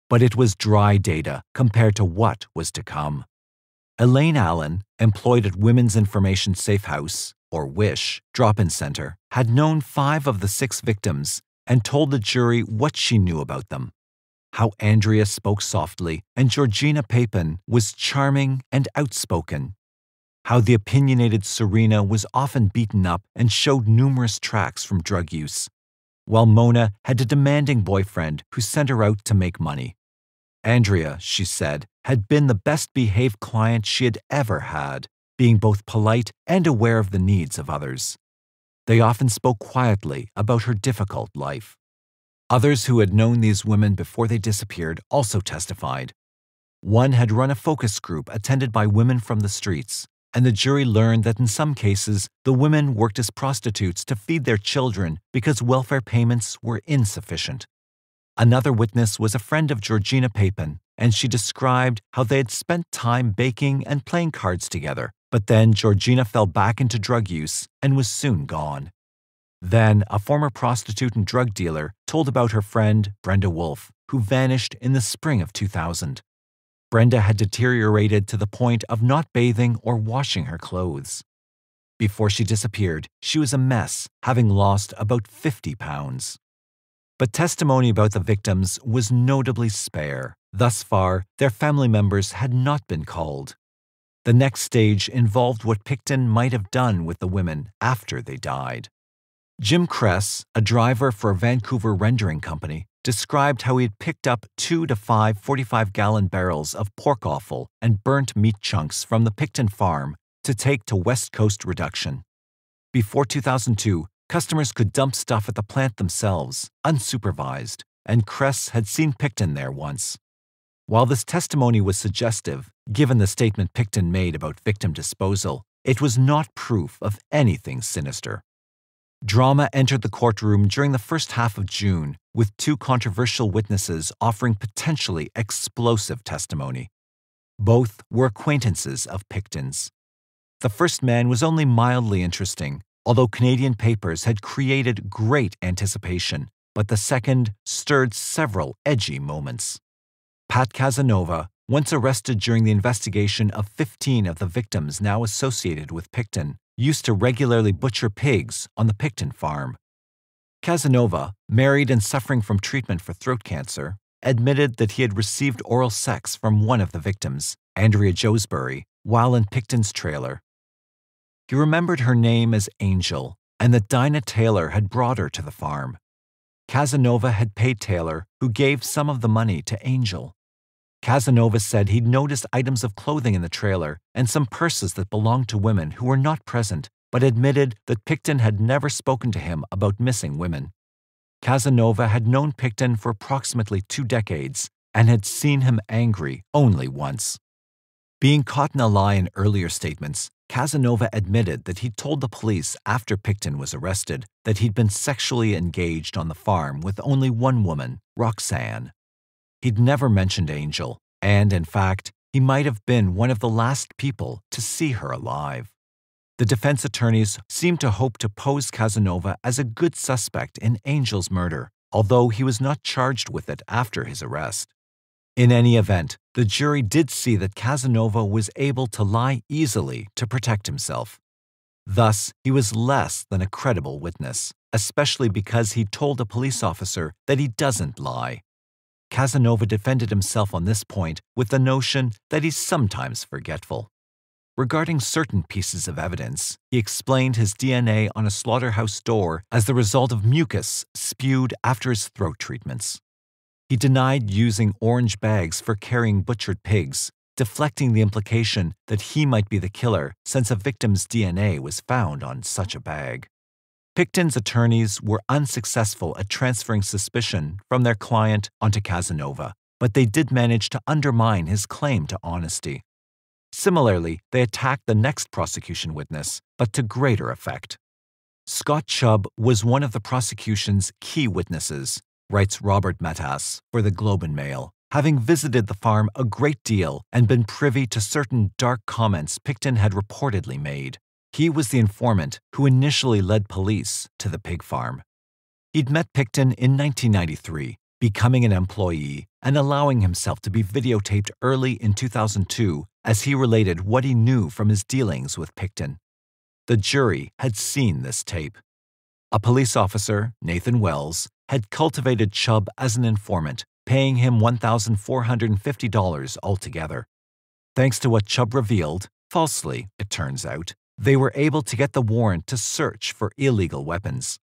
But it was dry data compared to what was to come. Elaine Allen, employed at Women's Information Safe House, or WISH, drop-in center, had known 5 of the 6 victims and told the jury what she knew about them. How Andrea spoke softly and Georgina Papin was charming and outspoken. How the opinionated Serena was often beaten up and showed numerous tracks from drug use, while Mona had a demanding boyfriend who sent her out to make money. Andrea, she said, had been the best-behaved client she had ever had, being both polite and aware of the needs of others. They often spoke quietly about her difficult life. Others who had known these women before they disappeared also testified, One had run a focus group attended by women from the streets, and the jury learned that in some cases, the women worked as prostitutes to feed their children because welfare payments were insufficient. Another witness was a friend of Georgina Papin, and she described how they had spent time baking and playing cards together, but then Georgina fell back into drug use and was soon gone. Then, a former prostitute and drug dealer told about her friend, Brenda Wolfe, who vanished in the spring of 2000. Brenda had deteriorated to the point of not bathing or washing her clothes. Before she disappeared, she was a mess, having lost about 50 pounds. But testimony about the victims was notably spare. Thus far, their family members had not been called. The next stage involved what Pickton might have done with the women after they died. Jim Kress, a driver for a Vancouver rendering company, described how he had picked up 2 to 5 45-gallon barrels of pork offal and burnt meat chunks from the Pickton farm to take to West Coast Reduction. Before 2002, customers could dump stuff at the plant themselves, unsupervised, and Kress had seen Pickton there once. While this testimony was suggestive, given the statement Pickton made about victim disposal, it was not proof of anything sinister. Drama entered the courtroom during the first half of June, with 2 controversial witnesses offering potentially explosive testimony. Both were acquaintances of Pickton's. The first man was only mildly interesting, although Canadian papers had created great anticipation, but the second stirred several edgy moments. Pat Casanova, once arrested during the investigation of 15 of the victims now associated with Pickton, used to regularly butcher pigs on the Pickton farm. Casanova, married and suffering from treatment for throat cancer, admitted that he had received oral sex from one of the victims, Andrea Josbury, while in Pickton's trailer. He remembered her name as Angel, and that Dinah Taylor had brought her to the farm. Casanova had paid Taylor, who gave some of the money to Angel. Casanova said he'd noticed items of clothing in the trailer and some purses that belonged to women who were not present, but admitted that Pickton had never spoken to him about missing women. Casanova had known Pickton for approximately 2 decades and had seen him angry only once. Being caught in a lie in earlier statements, Casanova admitted that he'd told the police after Pickton was arrested that he'd been sexually engaged on the farm with only one woman, Roxanne. He'd never mentioned Angel, and in fact, he might have been one of the last people to see her alive. The defense attorneys seemed to hope to pose Casanova as a good suspect in Angel's murder, although he was not charged with it after his arrest. In any event, the jury did see that Casanova was able to lie easily to protect himself. Thus, he was less than a credible witness, especially because he told a police officer that he doesn't lie. Casanova defended himself on this point with the notion that he's sometimes forgetful. Regarding certain pieces of evidence, he explained his DNA on a slaughterhouse door as the result of mucus spewed after his throat treatments. He denied using orange bags for carrying butchered pigs, deflecting the implication that he might be the killer since a victim's DNA was found on such a bag. Pickton's attorneys were unsuccessful at transferring suspicion from their client onto Casanova, but they did manage to undermine his claim to honesty. Similarly, they attacked the next prosecution witness, but to greater effect. Scott Chubb was one of the prosecution's key witnesses, writes Robert Matas for the Globe and Mail, having visited the farm a great deal and been privy to certain dark comments Pickton had reportedly made. He was the informant who initially led police to the pig farm. He'd met Pickton in 1993, becoming an employee and allowing himself to be videotaped early in 2002 as he related what he knew from his dealings with Pickton. The jury had seen this tape. A police officer, Nathan Wells, had cultivated Chubb as an informant, paying him $1,450 altogether. Thanks to what Chubb revealed, falsely, it turns out, they were able to get the warrant to search for illegal weapons.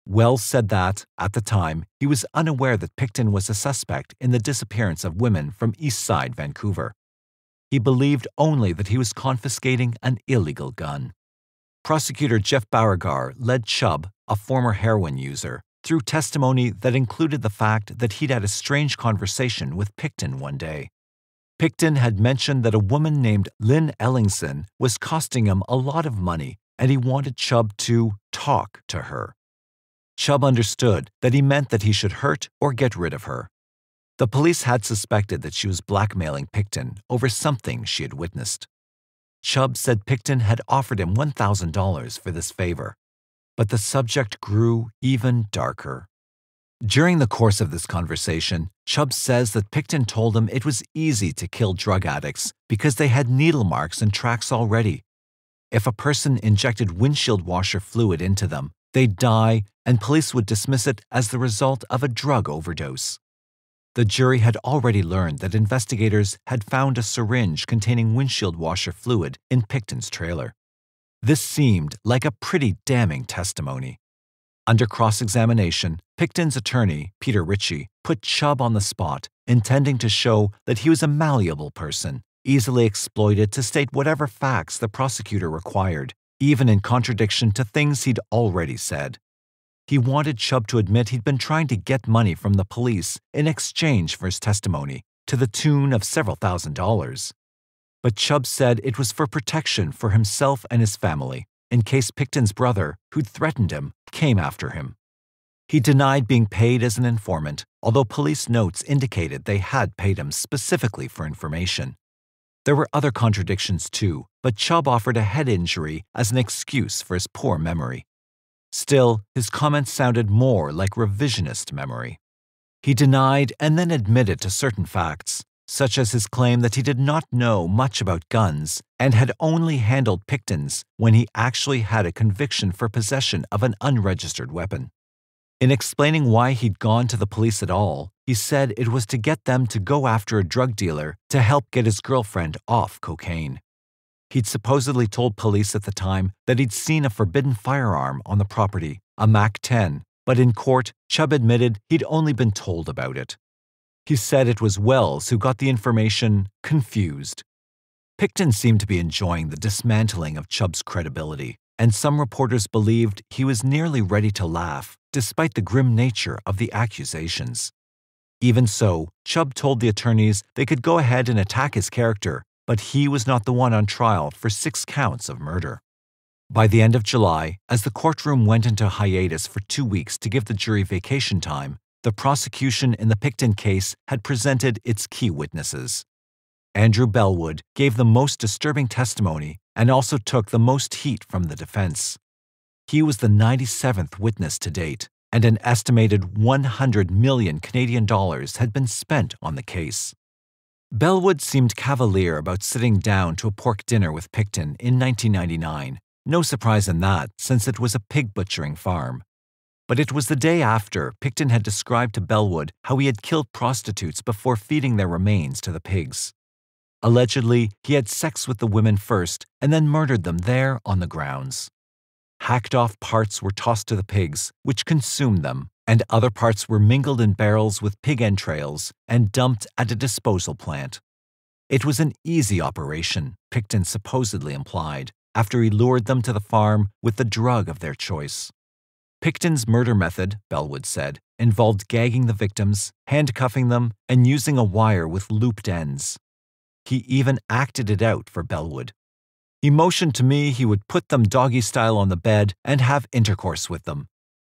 Wells said that, at the time, he was unaware that Pickton was a suspect in the disappearance of women from Eastside, Vancouver. He believed only that he was confiscating an illegal gun. Prosecutor Jeff Beauregard led Chubb, a former heroin user, through testimony that included the fact that he'd had a strange conversation with Pickton one day. Pickton had mentioned that a woman named Lynn Ellingson was costing him a lot of money and he wanted Chubb to talk to her. Chubb understood that he meant that he should hurt or get rid of her. The police had suspected that she was blackmailing Pickton over something she had witnessed. Chubb said Pickton had offered him $1,000 for this favor, but the subject grew even darker. During the course of this conversation, Chubb says that Pickton told him it was easy to kill drug addicts because they had needle marks and tracks already. If a person injected windshield washer fluid into them, they'd die and police would dismiss it as the result of a drug overdose. The jury had already learned that investigators had found a syringe containing windshield washer fluid in Pickton's trailer. This seemed like a pretty damning testimony. Under cross-examination, Pickton's attorney, Peter Ritchie, put Chubb on the spot, intending to show that he was a malleable person, easily exploited to state whatever facts the prosecutor required, even in contradiction to things he'd already said. He wanted Chubb to admit he'd been trying to get money from the police in exchange for his testimony, to the tune of several $1,000s. But Chubb said it was for protection for himself and his family, in case Pickton's brother, who'd threatened him, came after him. He denied being paid as an informant, although police notes indicated they had paid him specifically for information. There were other contradictions too, but Chubb offered a head injury as an excuse for his poor memory. Still, his comments sounded more like revisionist memory. He denied and then admitted to certain facts, such as his claim that he did not know much about guns and had only handled Pickton's when he actually had a conviction for possession of an unregistered weapon. In explaining why he'd gone to the police at all, he said it was to get them to go after a drug dealer to help get his girlfriend off cocaine. He'd supposedly told police at the time that he'd seen a forbidden firearm on the property, a MAC-10, but in court, Chubb admitted he'd only been told about it. He said it was Wells who got the information confused. Pickton seemed to be enjoying the dismantling of Chubb's credibility, and some reporters believed he was nearly ready to laugh, despite the grim nature of the accusations. Even so, Chubb told the attorneys they could go ahead and attack his character, but he was not the one on trial for 6 counts of murder. By the end of July, as the courtroom went into hiatus for 2 weeks to give the jury vacation time, the prosecution in the Pickton case had presented its key witnesses. Andrew Bellwood gave the most disturbing testimony and also took the most heat from the defense. He was the 97th witness to date, and an estimated 100 million Canadian dollars had been spent on the case. Bellwood seemed cavalier about sitting down to a pork dinner with Pickton in 1999. No surprise in that, since it was a pig butchering farm. But it was the day after Pickton had described to Bellwood how he had killed prostitutes before feeding their remains to the pigs. Allegedly, he had sex with the women first and then murdered them there on the grounds. Hacked-off parts were tossed to the pigs, which consumed them, and other parts were mingled in barrels with pig entrails and dumped at a disposal plant. It was an easy operation, Pickton supposedly implied, after he lured them to the farm with the drug of their choice. Pickton's murder method, Bellwood said, involved gagging the victims, handcuffing them, and using a wire with looped ends. He even acted it out for Bellwood. He motioned to me he would put them doggy-style on the bed and have intercourse with them,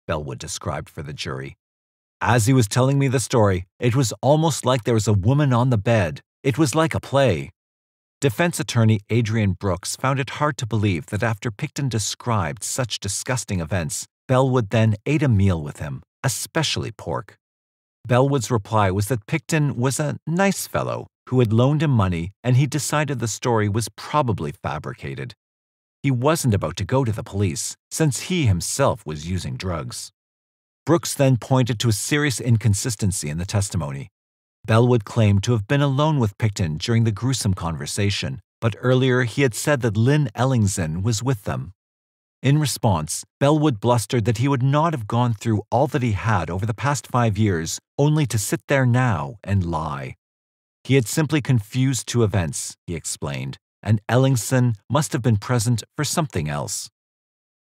Bellwood described for the jury. As he was telling me the story, it was almost like there was a woman on the bed. It was like a play. Defense attorney Adrian Brooks found it hard to believe that after Pickton described such disgusting events, Bellwood then ate a meal with him, especially pork. Bellwood's reply was that Pickton was a nice fellow who had loaned him money and he decided the story was probably fabricated. He wasn't about to go to the police, since he himself was using drugs. Brooks then pointed to a serious inconsistency in the testimony. Bellwood claimed to have been alone with Pickton during the gruesome conversation, but earlier he had said that Lynn Ellingson was with them. In response, Bellwood blustered that he would not have gone through all that he had over the past 5 years only to sit there now and lie. He had simply confused 2 events, he explained, and Ellingson must have been present for something else.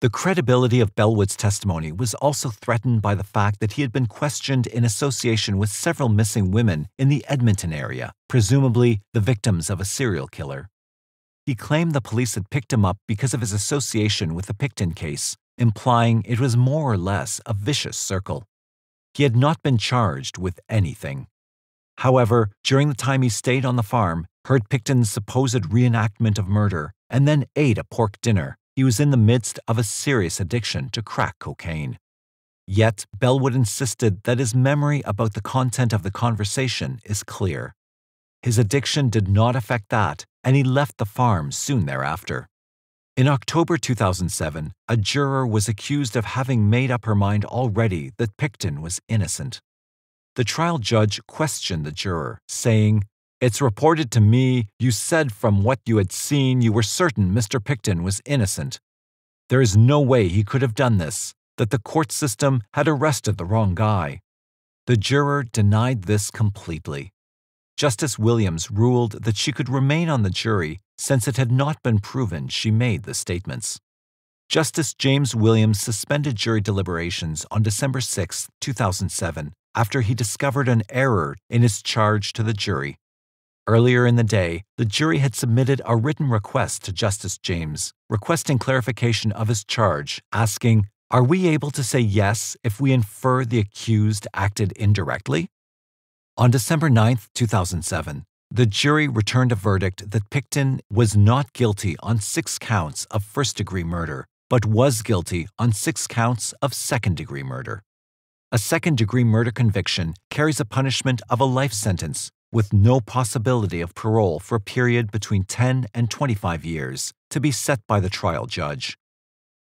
The credibility of Bellwood's testimony was also threatened by the fact that he had been questioned in association with several missing women in the Edmonton area, presumably the victims of a serial killer. He claimed the police had picked him up because of his association with the Pickton case, implying it was more or less a vicious circle. He had not been charged with anything. However, during the time he stayed on the farm, heard Pickton's supposed reenactment of murder, and then ate a pork dinner, he was in the midst of a serious addiction to crack cocaine. Yet, Bellwood insisted that his memory about the content of the conversation is clear. His addiction did not affect that, and he left the farm soon thereafter. In October 2007, a juror was accused of having made up her mind already that Pickton was innocent. The trial judge questioned the juror, saying, "It's reported to me you said from what you had seen you were certain Mr. Pickton was innocent. There is no way he could have done this, that the court system had arrested the wrong guy." The juror denied this completely. Justice Williams ruled that she could remain on the jury since it had not been proven she made the statements. Justice James Williams suspended jury deliberations on December 6, 2007, after he discovered an error in his charge to the jury. Earlier in the day, the jury had submitted a written request to Justice James, requesting clarification of his charge, asking, "Are we able to say yes if we infer the accused acted indirectly?" On December 9, 2007, the jury returned a verdict that Pickton was not guilty on 6 counts of first-degree murder, but was guilty on 6 counts of second-degree murder. A second-degree murder conviction carries a punishment of a life sentence with no possibility of parole for a period between 10 and 25 years, to be set by the trial judge.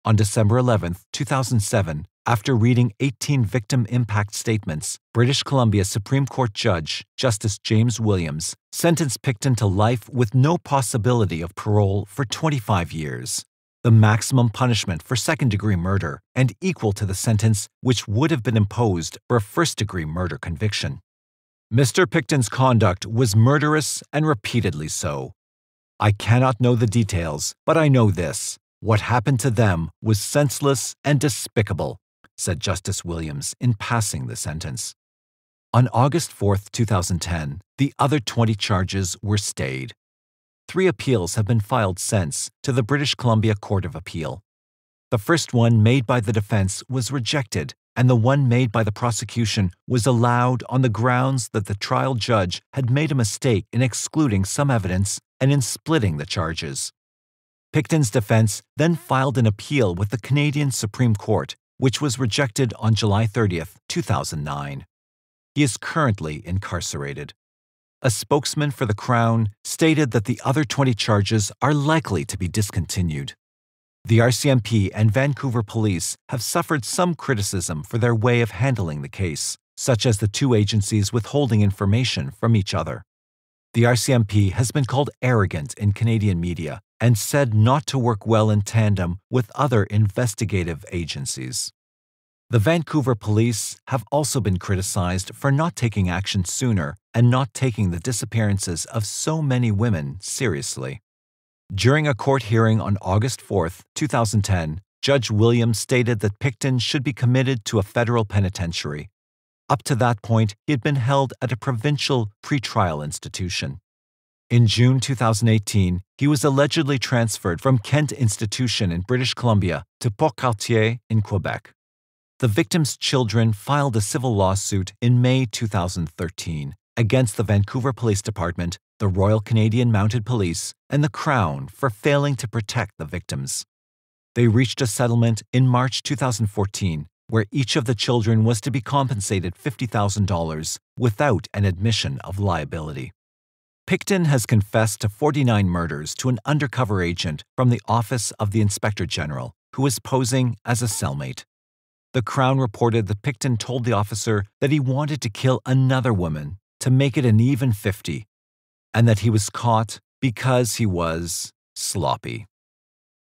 On December 11, 2007, after reading 18 victim impact statements, British Columbia Supreme Court Judge Justice James Williams sentenced Pickton to life with no possibility of parole for 25 years, the maximum punishment for second-degree murder and equal to the sentence which would have been imposed for a first-degree murder conviction. Mr. Pickton's conduct was murderous and repeatedly so. I cannot know the details, but I know this. What happened to them was senseless and despicable, said Justice Williams in passing the sentence. On August 4, 2010, the other 20 charges were stayed. 3 appeals have been filed since to the British Columbia Court of Appeal. The first one made by the defense was rejected, and the one made by the prosecution was allowed on the grounds that the trial judge had made a mistake in excluding some evidence and in splitting the charges. Pickton's defense then filed an appeal with the Canadian Supreme Court, which was rejected on July 30, 2009. He is currently incarcerated. A spokesman for the Crown stated that the other 20 charges are likely to be discontinued. The RCMP and Vancouver police have suffered some criticism for their way of handling the case, such as the 2 agencies withholding information from each other. The RCMP has been called arrogant in Canadian media and said not to work well in tandem with other investigative agencies. The Vancouver police have also been criticized for not taking action sooner and not taking the disappearances of so many women seriously. During a court hearing on August 4, 2010, Judge Williams stated that Pickton should be committed to a federal penitentiary. Up to that point, he had been held at a provincial pretrial institution. In June 2018, he was allegedly transferred from Kent Institution in British Columbia to Port-Cartier in Quebec. The victim's children filed a civil lawsuit in May 2013 against the Vancouver Police Department, the Royal Canadian Mounted Police, and the Crown for failing to protect the victims. They reached a settlement in March 2014 where each of the children was to be compensated $50,000 without an admission of liability. Pickton has confessed to 49 murders to an undercover agent from the Office of the Inspector General, who was posing as a cellmate. The Crown reported that Pickton told the officer that he wanted to kill another woman to make it an even 50, and that he was caught because he was sloppy.